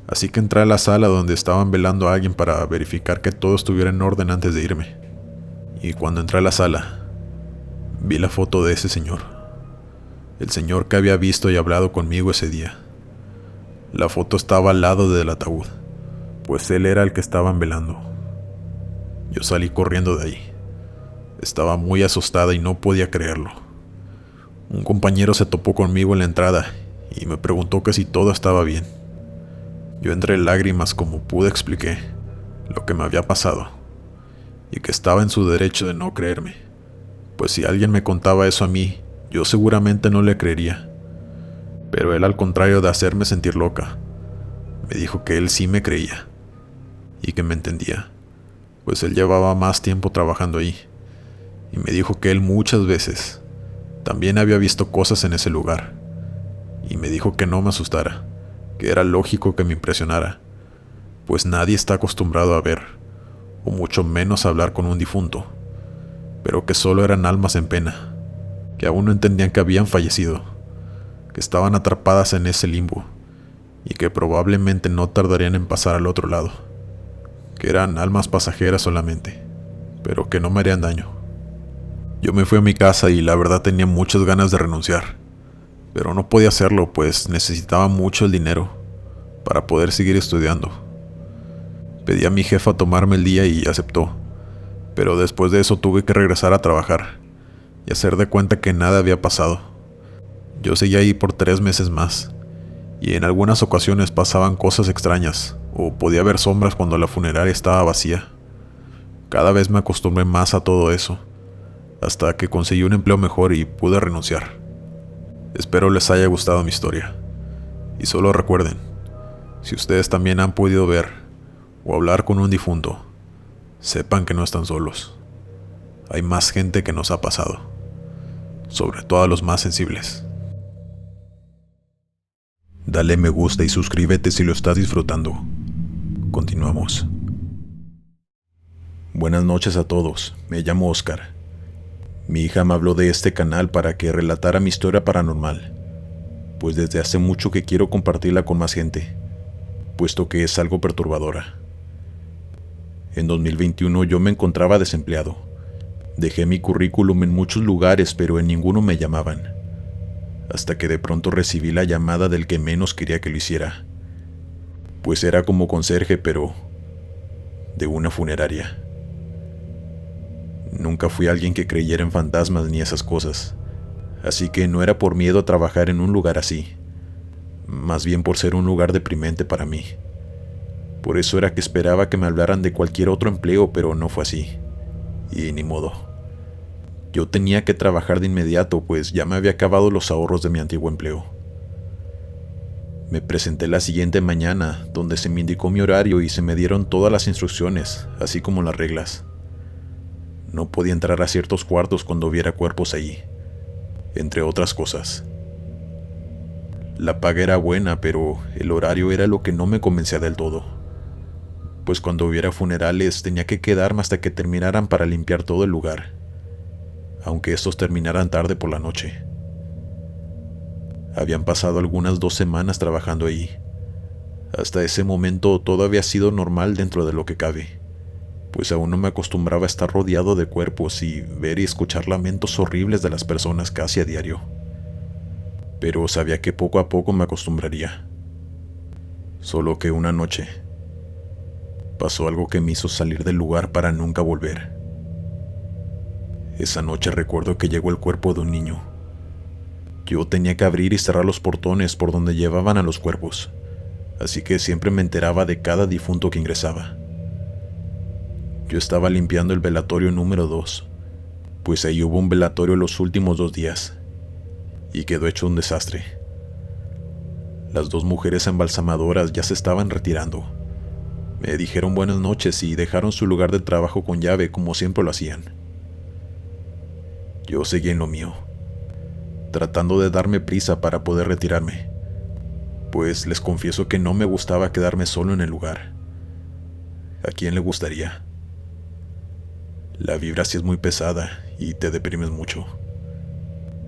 así que entré a la sala donde estaban velando a alguien para verificar que todo estuviera en orden antes de irme. Y cuando entré a la sala, vi la foto de ese señor, el señor que había visto y hablado conmigo ese día. La foto estaba al lado del ataúd, pues él era el que estaban velando. Yo salí corriendo de ahí. Estaba muy asustada y no podía creerlo. Un compañero se topó conmigo en la entrada y me preguntó que si todo estaba bien. Yo entre lágrimas como pude expliqué lo que me había pasado y que estaba en su derecho de no creerme, pues si alguien me contaba eso a mí, yo seguramente no le creería. Pero él, al contrario de hacerme sentir loca, me dijo que él sí me creía y que me entendía, pues él llevaba más tiempo trabajando ahí, y me dijo que él muchas veces también había visto cosas en ese lugar, y me dijo que no me asustara, que era lógico que me impresionara, pues nadie está acostumbrado a ver, o mucho menos a hablar con un difunto, pero que solo eran almas en pena, que aún no entendían que habían fallecido, que estaban atrapadas en ese limbo, y que probablemente no tardarían en pasar al otro lado, que eran almas pasajeras solamente, pero que no me harían daño. Yo me fui a mi casa y la verdad tenía muchas ganas de renunciar, pero no podía hacerlo, pues necesitaba mucho el dinero para poder seguir estudiando. Pedí a mi jefa tomarme el día y aceptó, pero después de eso tuve que regresar a trabajar y hacer de cuenta que nada había pasado. Yo seguía ahí por 3 meses más, y en algunas ocasiones pasaban cosas extrañas, o podía ver sombras cuando la funeraria estaba vacía. Cada vez me acostumbré más a todo eso, hasta que conseguí un empleo mejor y pude renunciar. Espero les haya gustado mi historia, y solo recuerden, si ustedes también han podido ver o hablar con un difunto, sepan que no están solos. Hay más gente que nos ha pasado, sobre todo a los más sensibles. Dale me gusta y suscríbete si lo estás disfrutando. Continuamos. Buenas noches a todos, me llamo Oscar. Mi hija me habló de este canal para que relatara mi historia paranormal, pues desde hace mucho que quiero compartirla con más gente, puesto que es algo perturbadora. En 2021 yo me encontraba desempleado. Dejé mi currículum en muchos lugares, pero en ninguno me llamaban, hasta que de pronto recibí la llamada del que menos quería que lo hiciera, pues era como conserje, pero de una funeraria. Nunca fui alguien que creyera en fantasmas ni esas cosas, así que no era por miedo a trabajar en un lugar así, más bien por ser un lugar deprimente para mí. Por eso era que esperaba que me hablaran de cualquier otro empleo, pero no fue así. Y ni modo. Yo tenía que trabajar de inmediato, pues ya me había acabado los ahorros de mi antiguo empleo. Me presenté la siguiente mañana, donde se me indicó mi horario y se me dieron todas las instrucciones, así como las reglas. No podía entrar a ciertos cuartos cuando hubiera cuerpos allí, entre otras cosas. La paga era buena, pero el horario era lo que no me convencía del todo, pues cuando hubiera funerales tenía que quedarme hasta que terminaran para limpiar todo el lugar, aunque estos terminaran tarde por la noche. Habían pasado algunas 2 semanas trabajando allí. Hasta ese momento todo había sido normal dentro de lo que cabe, pues aún no me acostumbraba a estar rodeado de cuerpos y ver y escuchar lamentos horribles de las personas casi a diario. Pero sabía que poco a poco me acostumbraría. Solo que una noche pasó algo que me hizo salir del lugar para nunca volver. Esa noche recuerdo que llegó el cuerpo de un niño. Yo tenía que abrir y cerrar los portones por donde llevaban a los cuerpos, así que siempre me enteraba de cada difunto que ingresaba. Yo estaba limpiando el velatorio número 2, pues ahí hubo un velatorio los últimos 2 días, y quedó hecho un desastre. Las 2 mujeres embalsamadoras ya se estaban retirando. Me dijeron buenas noches y dejaron su lugar de trabajo con llave como siempre lo hacían. Yo seguí en lo mío, tratando de darme prisa para poder retirarme, pues les confieso que no me gustaba quedarme solo en el lugar. ¿A quién le gustaría? La vibra sí es muy pesada y te deprimes mucho,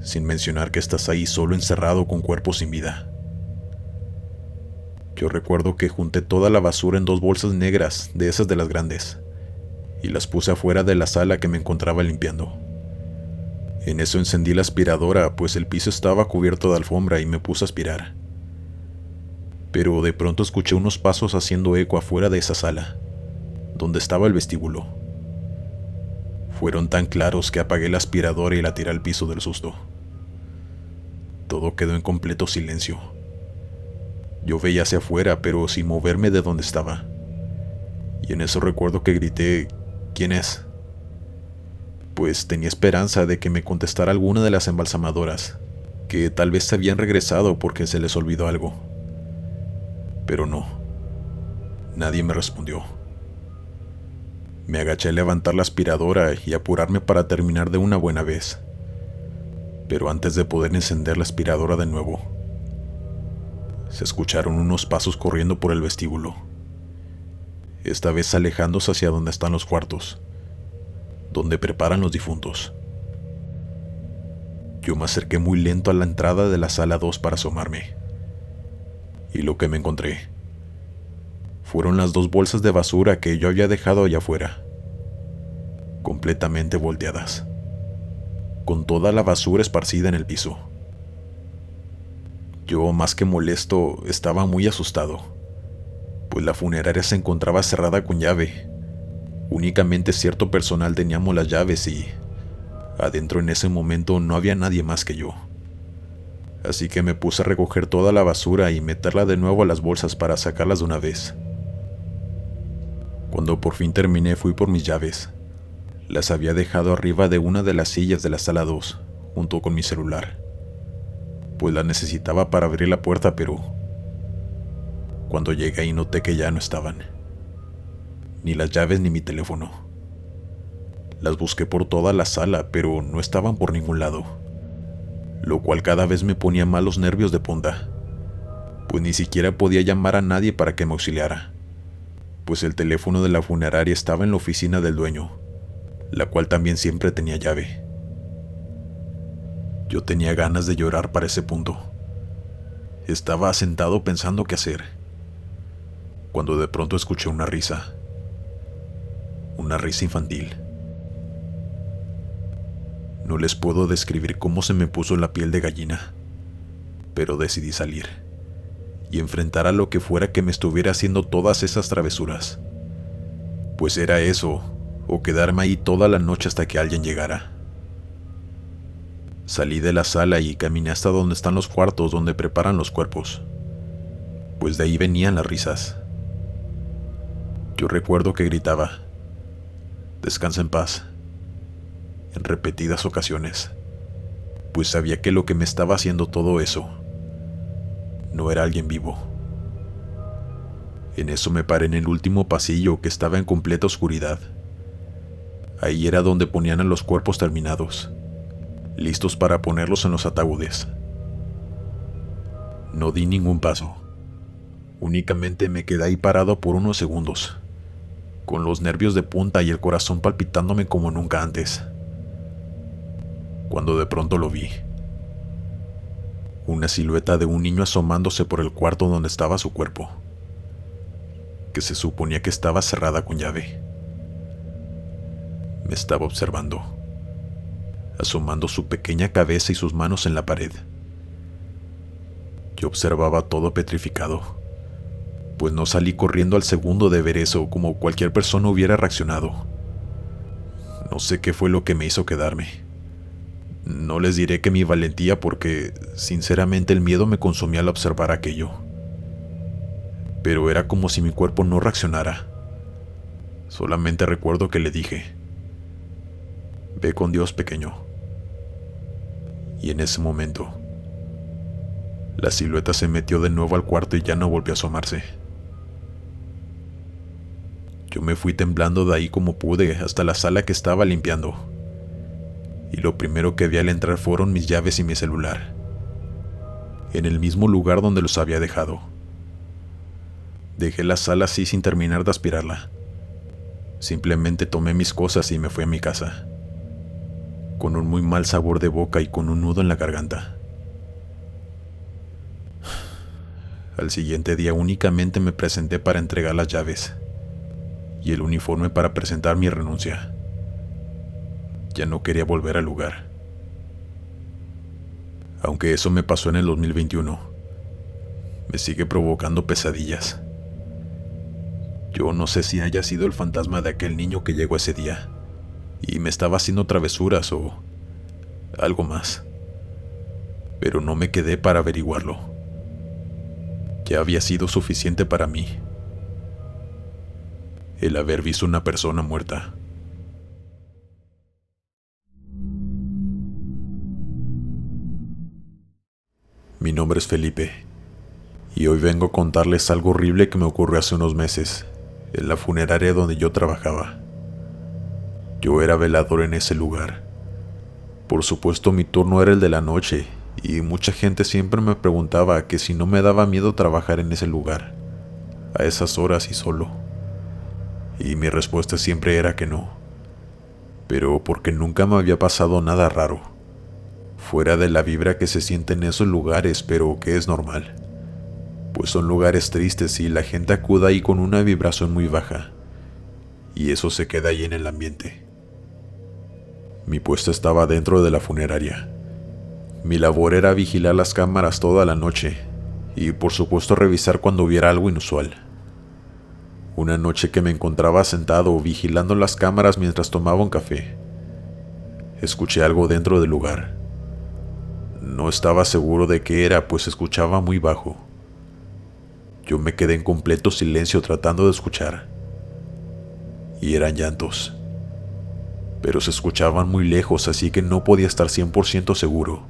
sin mencionar que estás ahí solo encerrado con cuerpos sin vida. Yo recuerdo que junté toda la basura en 2 bolsas negras, de esas de las grandes, y las puse afuera de la sala que me encontraba limpiando. En eso encendí la aspiradora, pues el piso estaba cubierto de alfombra y me puse a aspirar. Pero de pronto escuché unos pasos haciendo eco afuera de esa sala, donde estaba el vestíbulo. Fueron tan claros que apagué la aspiradora y la tiré al piso del susto. Todo quedó en completo silencio. Yo veía hacia afuera, pero sin moverme de donde estaba. Y en eso recuerdo que grité, ¿quién es? Pues tenía esperanza de que me contestara alguna de las embalsamadoras, que tal vez se habían regresado porque se les olvidó algo. Pero no. Nadie me respondió. Me agaché a levantar la aspiradora y apurarme para terminar de una buena vez. Pero antes de poder encender la aspiradora de nuevo, se escucharon unos pasos corriendo por el vestíbulo, esta vez alejándose hacia donde están los cuartos, donde preparan los difuntos. Yo me acerqué muy lento a la entrada de la sala 2 para asomarme, y lo que me encontré fueron las 2 bolsas de basura que yo había dejado allá afuera, completamente volteadas, con toda la basura esparcida en el piso. Yo, más que molesto, estaba muy asustado, pues la funeraria se encontraba cerrada con llave. Únicamente cierto personal teníamos las llaves y adentro en ese momento no había nadie más que yo. Así que me puse a recoger toda la basura y meterla de nuevo a las bolsas para sacarlas de una vez. Cuando por fin terminé, fui por mis llaves. Las había dejado arriba de una de las sillas de la sala 2, junto con mi celular, pues la necesitaba para abrir la puerta, pero cuando llegué ahí noté que ya no estaban. Ni las llaves ni mi teléfono. Las busqué por toda la sala, pero no estaban por ningún lado, lo cual cada vez me ponía más los nervios de punta, pues ni siquiera podía llamar a nadie para que me auxiliara, pues el teléfono de la funeraria estaba en la oficina del dueño, la cual también siempre tenía llave. Yo tenía ganas de llorar para ese punto. Estaba sentado pensando qué hacer, cuando de pronto escuché una risa infantil. No les puedo describir cómo se me puso la piel de gallina, pero decidí salir y enfrentar a lo que fuera que me estuviera haciendo todas esas travesuras, pues era eso o quedarme ahí toda la noche hasta que alguien llegara. Salí de la sala y caminé hasta donde están los cuartos donde preparan los cuerpos, pues de ahí venían las risas. Yo recuerdo que gritaba, «Descansa en paz», en repetidas ocasiones, pues sabía que lo que me estaba haciendo todo eso no era alguien vivo. En eso me paré en el último pasillo que estaba en completa oscuridad. Ahí era donde ponían a los cuerpos terminados, listos para ponerlos en los ataúdes. No di ningún paso. Únicamente me quedé ahí parado por unos segundos, con los nervios de punta y el corazón palpitándome como nunca antes. Cuando de pronto lo vi. Una silueta de un niño asomándose por el cuarto donde estaba su cuerpo, que se suponía que estaba cerrada con llave. Me estaba observando, asomando su pequeña cabeza y sus manos en la pared. Yo observaba todo petrificado, pues no salí corriendo al segundo de ver eso como cualquier persona hubiera reaccionado. No sé qué fue lo que me hizo quedarme. No les diré que mi valentía, porque sinceramente el miedo me consumía al observar aquello. Pero era como si mi cuerpo no reaccionara. Solamente recuerdo que le dije, «Ve con Dios, pequeño». Y en ese momento, la silueta se metió de nuevo al cuarto y ya no volvió a asomarse. Yo me fui temblando de ahí como pude hasta la sala que estaba limpiando. Y lo primero que vi al entrar fueron mis llaves y mi celular, en el mismo lugar donde los había dejado. Dejé la sala así sin terminar de aspirarla. Simplemente tomé mis cosas y me fui a mi casa, con un muy mal sabor de boca y con un nudo en la garganta. Al siguiente día únicamente me presenté para entregar las llaves y el uniforme para presentar mi renuncia. Ya no quería volver al lugar. Aunque eso me pasó en el 2021, me sigue provocando pesadillas. Yo no sé si haya sido el fantasma de aquel niño que llegó ese día y me estaba haciendo travesuras o algo más, pero no me quedé para averiguarlo. Ya había sido suficiente para mí el haber visto una persona muerta. Mi nombre es Felipe y hoy vengo a contarles algo horrible que me ocurrió hace unos meses en la funeraria donde yo trabajaba. Yo era velador en ese lugar. Por supuesto, mi turno era el de la noche y mucha gente siempre me preguntaba que si no me daba miedo trabajar en ese lugar, a esas horas y solo. Y mi respuesta siempre era que no, pero porque nunca me había pasado nada raro, fuera de la vibra que se siente en esos lugares, pero que es normal, pues son lugares tristes y la gente acude ahí con una vibración muy baja, y eso se queda ahí en el ambiente. Mi puesto estaba dentro de la funeraria. Mi labor era vigilar las cámaras toda la noche, y por supuesto revisar cuando hubiera algo inusual. Una noche que me encontraba sentado vigilando las cámaras mientras tomaba un café, escuché algo dentro del lugar. No estaba seguro de qué era, pues se escuchaba muy bajo. Yo me quedé en completo silencio tratando de escuchar. Y eran llantos. Pero se escuchaban muy lejos, así que no podía estar 100% seguro.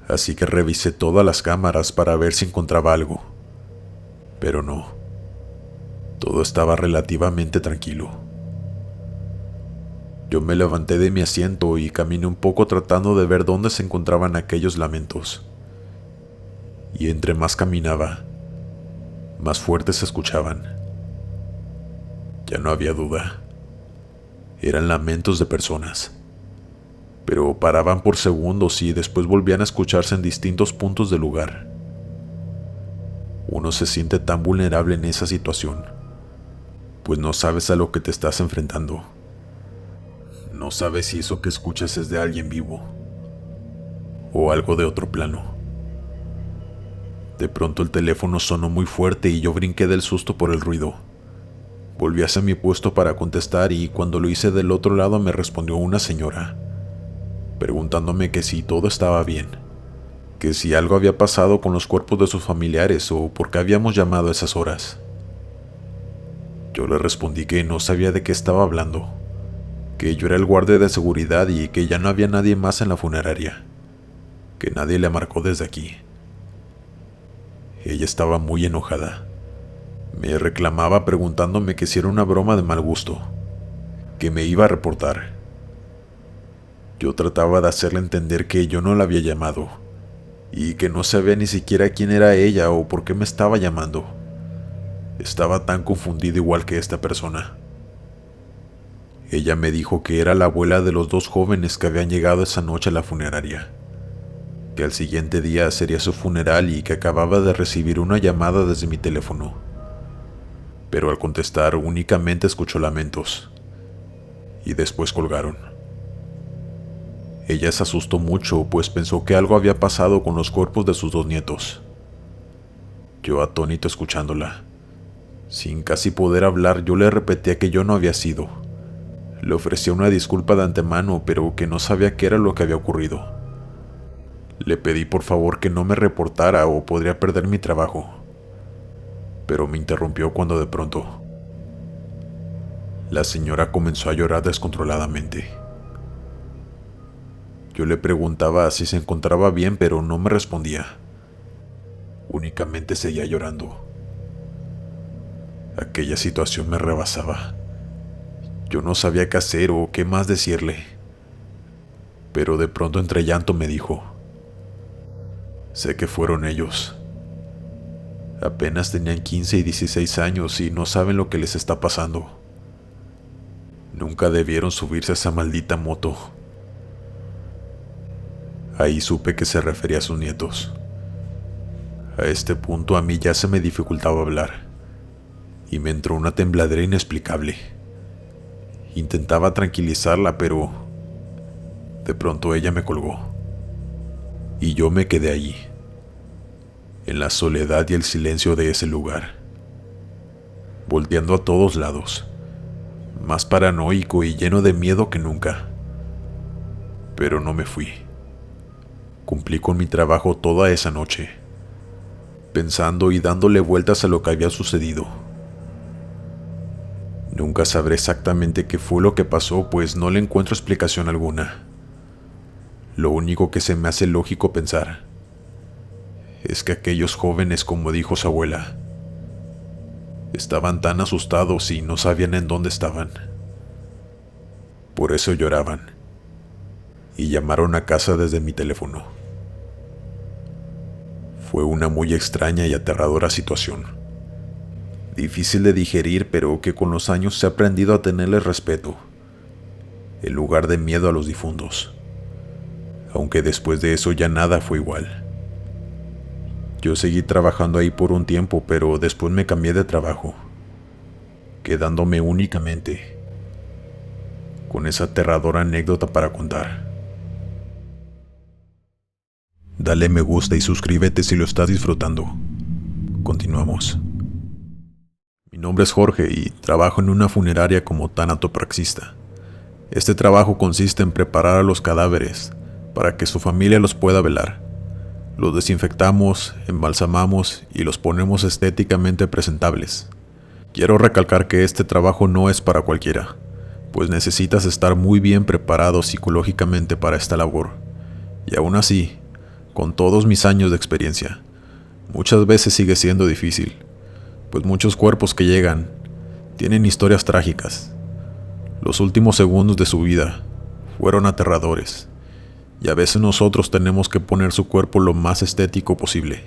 Así que revisé todas las cámaras para ver si encontraba algo. Pero no. Todo estaba relativamente tranquilo. Yo me levanté de mi asiento y caminé un poco tratando de ver dónde se encontraban aquellos lamentos. Y entre más caminaba, más fuertes se escuchaban. Ya no había duda. Eran lamentos de personas, pero paraban por segundos y después volvían a escucharse en distintos puntos del lugar. Uno se siente tan vulnerable en esa situación, pues no sabes a lo que te estás enfrentando. No sabes si eso que escuchas es de alguien vivo o algo de otro plano. De pronto el teléfono sonó muy fuerte y yo brinqué del susto por el ruido. Volví hacia mi puesto para contestar y cuando lo hice del otro lado me respondió una señora, preguntándome que si todo estaba bien, que si algo había pasado con los cuerpos de sus familiares o por qué habíamos llamado a esas horas. Yo le respondí que no sabía de qué estaba hablando, que yo era el guardia de seguridad y que ya no había nadie más en la funeraria, que nadie le marcó desde aquí. Ella estaba muy enojada. Me reclamaba preguntándome que si era una broma de mal gusto, que me iba a reportar. Yo trataba de hacerle entender que yo no la había llamado y que no sabía ni siquiera quién era ella o por qué me estaba llamando. Estaba tan confundido igual que esta persona. Ella me dijo que era la abuela de los dos jóvenes que habían llegado esa noche a la funeraria, que al siguiente día sería su funeral y que acababa de recibir una llamada desde mi teléfono. Pero al contestar únicamente escuchó lamentos y después colgaron. Ella se asustó mucho, pues pensó que algo había pasado con los cuerpos de sus dos nietos. Yo atónito escuchándola. Sin casi poder hablar, yo le repetía que yo no había sido. Le ofrecía una disculpa de antemano, pero que no sabía qué era lo que había ocurrido. Le pedí por favor que no me reportara o podría perder mi trabajo. Pero me interrumpió cuando de pronto la señora comenzó a llorar descontroladamente. Yo le preguntaba si se encontraba bien, pero no me respondía. Únicamente seguía llorando. Aquella situación me rebasaba. Yo no sabía qué hacer o qué más decirle. Pero de pronto entre llanto me dijo: sé que fueron ellos. Apenas tenían 15 y 16 años y no saben lo que les está pasando. Nunca debieron subirse a esa maldita moto. Ahí supe que se refería a sus nietos. A este punto a mí ya se me dificultaba hablar y me entró una tembladera inexplicable. Intentaba tranquilizarla, pero de pronto ella me colgó y yo me quedé allí, en la soledad y el silencio de ese lugar, volteando a todos lados, más paranoico y lleno de miedo que nunca. Pero no me fui. Cumplí con mi trabajo toda esa noche, pensando y dándole vueltas a lo que había sucedido. Nunca sabré exactamente qué fue lo que pasó, pues no le encuentro explicación alguna. Lo único que se me hace lógico pensar es que aquellos jóvenes, como dijo su abuela, estaban tan asustados y no sabían en dónde estaban. Por eso lloraban y llamaron a casa desde mi teléfono. Fue una muy extraña y aterradora situación. Difícil de digerir, pero que con los años se ha aprendido a tenerle respeto, en lugar de miedo a los difuntos. Aunque después de eso ya nada fue igual. Yo seguí trabajando ahí por un tiempo, pero después me cambié de trabajo, quedándome únicamente con esa aterradora anécdota para contar. Dale me gusta y suscríbete si lo estás disfrutando. Continuamos. Mi nombre es Jorge y trabajo en una funeraria como tanatopraxista. Este trabajo consiste en preparar a los cadáveres para que su familia los pueda velar. Los desinfectamos, embalsamamos y los ponemos estéticamente presentables. Quiero recalcar que este trabajo no es para cualquiera, pues necesitas estar muy bien preparado psicológicamente para esta labor. Y aún así, con todos mis años de experiencia, muchas veces sigue siendo difícil, pues muchos cuerpos que llegan tienen historias trágicas. Los últimos segundos de su vida fueron aterradores, y a veces nosotros tenemos que poner su cuerpo lo más estético posible.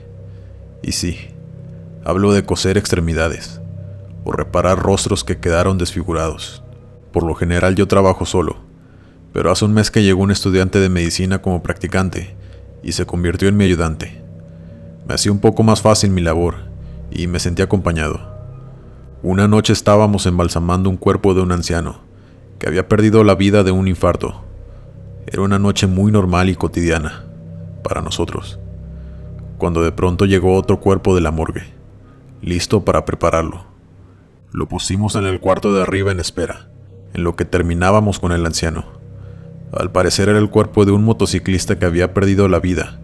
Y sí, hablo de coser extremidades, o reparar rostros que quedaron desfigurados. Por lo general yo trabajo solo, pero hace un mes que llegó un estudiante de medicina como practicante, y se convirtió en mi ayudante. Me hacía un poco más fácil mi labor, y me sentí acompañado. Una noche estábamos embalsamando un cuerpo de un anciano, que había perdido la vida de un infarto. Era una noche muy normal y cotidiana, para nosotros, cuando de pronto llegó otro cuerpo de la morgue, listo para prepararlo. Lo pusimos en el cuarto de arriba en espera, en lo que terminábamos con el anciano. Al parecer era el cuerpo de un motociclista que había perdido la vida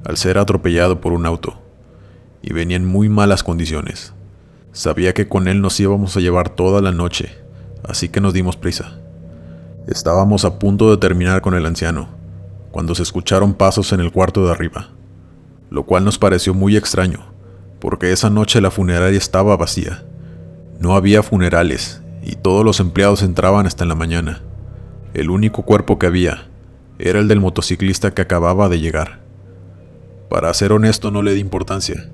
al ser atropellado por un auto, y venía en muy malas condiciones. Sabía que con él nos íbamos a llevar toda la noche, así que nos dimos prisa. Estábamos a punto de terminar con el anciano, cuando se escucharon pasos en el cuarto de arriba, lo cual nos pareció muy extraño, porque esa noche la funeraria estaba vacía. No había funerales, y todos los empleados entraban hasta en la mañana. El único cuerpo que había era el del motociclista que acababa de llegar. Para ser honesto, no le di importancia,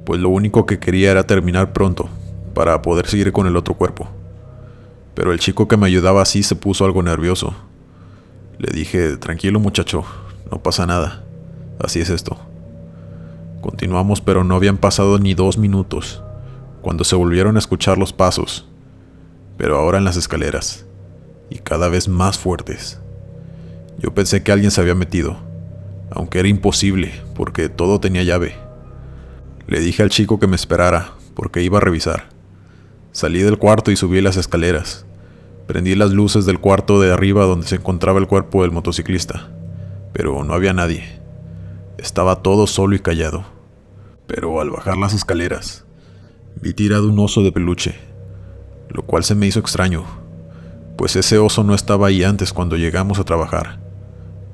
pues lo único que quería era terminar pronto, para poder seguir con el otro cuerpo. Pero el chico que me ayudaba así se puso algo nervioso. Le dije: tranquilo muchacho, no pasa nada, así es esto. Continuamos, pero no habían pasado ni 2 minutos, cuando se volvieron a escuchar los pasos, pero ahora en las escaleras, y cada vez más fuertes. Yo pensé que alguien se había metido, aunque era imposible, porque todo tenía llave. Le dije al chico que me esperara, porque iba a revisar. Salí del cuarto y subí las escaleras. Prendí las luces del cuarto de arriba donde se encontraba el cuerpo del motociclista, pero no había nadie. Estaba todo solo y callado. Pero al bajar las escaleras, vi tirado un oso de peluche, lo cual se me hizo extraño, pues ese oso no estaba ahí antes cuando llegamos a trabajar.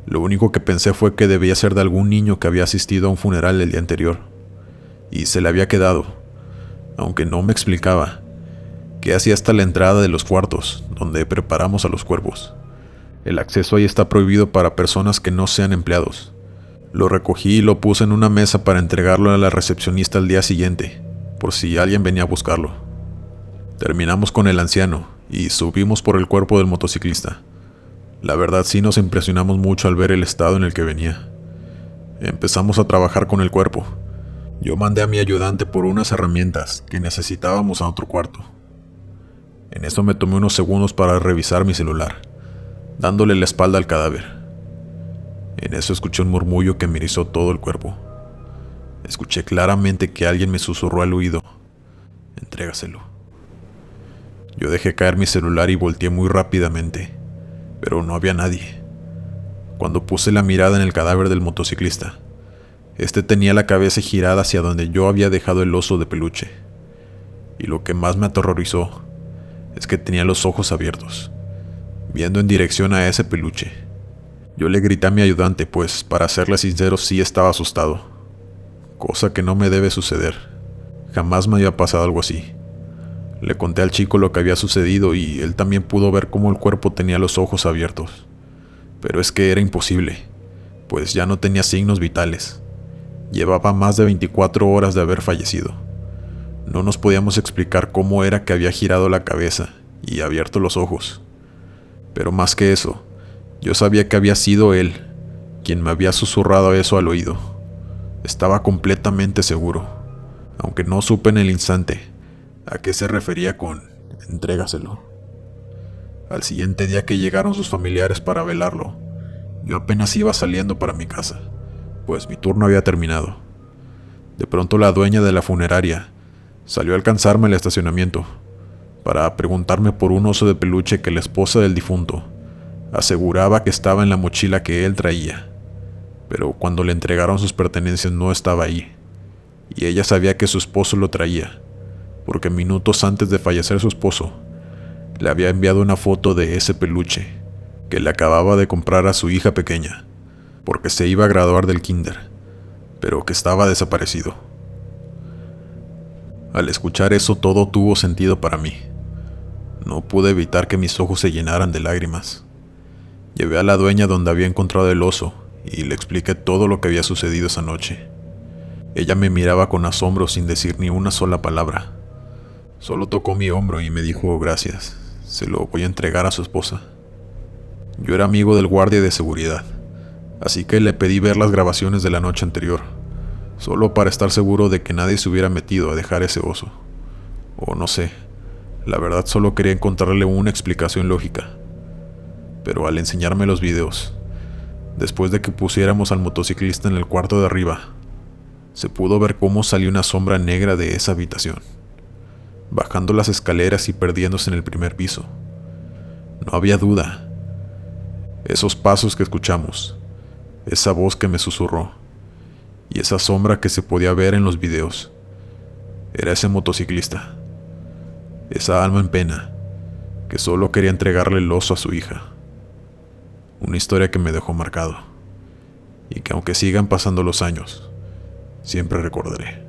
Lo único que pensé fue que debía ser de algún niño que había asistido a un funeral el día anterior, y se le había quedado, aunque no me explicaba qué hacía hasta la entrada de los cuartos donde preparamos a los cuerpos. El acceso ahí está prohibido para personas que no sean empleados. Lo recogí y lo puse en una mesa para entregarlo a la recepcionista al día siguiente, por si alguien venía a buscarlo. Terminamos con el anciano y subimos por el cuerpo del motociclista. La verdad sí nos impresionamos mucho al ver el estado en el que venía. Empezamos a trabajar con el cuerpo. Yo mandé a mi ayudante por unas herramientas que necesitábamos a otro cuarto. En eso me tomé unos segundos para revisar mi celular, dándole la espalda al cadáver. En eso escuché un murmullo que me erizó todo el cuerpo. Escuché claramente que alguien me susurró al oído: entrégaselo. Yo dejé caer mi celular y volteé muy rápidamente, pero no había nadie. Cuando puse la mirada en el cadáver del motociclista, este tenía la cabeza girada hacia donde yo había dejado el oso de peluche. Y lo que más me aterrorizó es que tenía los ojos abiertos, viendo en dirección a ese peluche. Yo le grité a mi ayudante, pues, para serle sincero, sí estaba asustado. Cosa que no me debe suceder. Jamás me había pasado algo así. Le conté al chico lo que había sucedido y él también pudo ver cómo el cuerpo tenía los ojos abiertos. Pero es que era imposible, pues ya no tenía signos vitales. Llevaba más de 24 horas de haber fallecido. No nos podíamos explicar cómo era que había girado la cabeza y abierto los ojos. Pero más que eso, yo sabía que había sido él quien me había susurrado eso al oído. Estaba completamente seguro, aunque no supe en el instante a qué se refería con entrégaselo. Al siguiente día que llegaron sus familiares para velarlo, yo apenas iba saliendo para mi casa, pues mi turno había terminado. De pronto la dueña de la funeraria salió a alcanzarme el estacionamiento para preguntarme por un oso de peluche que la esposa del difunto aseguraba que estaba en la mochila que él traía, pero cuando le entregaron sus pertenencias no estaba ahí, y ella sabía que su esposo lo traía, porque minutos antes de fallecer su esposo, le había enviado una foto de ese peluche que le acababa de comprar a su hija pequeña, porque se iba a graduar del kinder, pero que estaba desaparecido. Al escuchar eso, todo tuvo sentido para mí. No pude evitar que mis ojos se llenaran de lágrimas. Llevé a la dueña donde había encontrado el oso y le expliqué todo lo que había sucedido esa noche. Ella me miraba con asombro sin decir ni una sola palabra. Solo tocó mi hombro y me dijo: gracias, se lo voy a entregar a su esposa. Yo era amigo del guardia de seguridad, así que le pedí ver las grabaciones de la noche anterior, solo para estar seguro de que nadie se hubiera metido a dejar ese oso. O no sé, la verdad solo quería encontrarle una explicación lógica. Pero al enseñarme los videos, después de que pusiéramos al motociclista en el cuarto de arriba, se pudo ver cómo salió una sombra negra de esa habitación. bajando las escaleras y perdiéndose en el primer piso. No había duda. Esos pasos que escuchamos, esa voz que me susurró y esa sombra que se podía ver en los videos, era ese motociclista, esa alma en pena que solo quería entregarle el oso a su hija. Una historia que me dejó marcado y que aunque sigan pasando los años, siempre recordaré.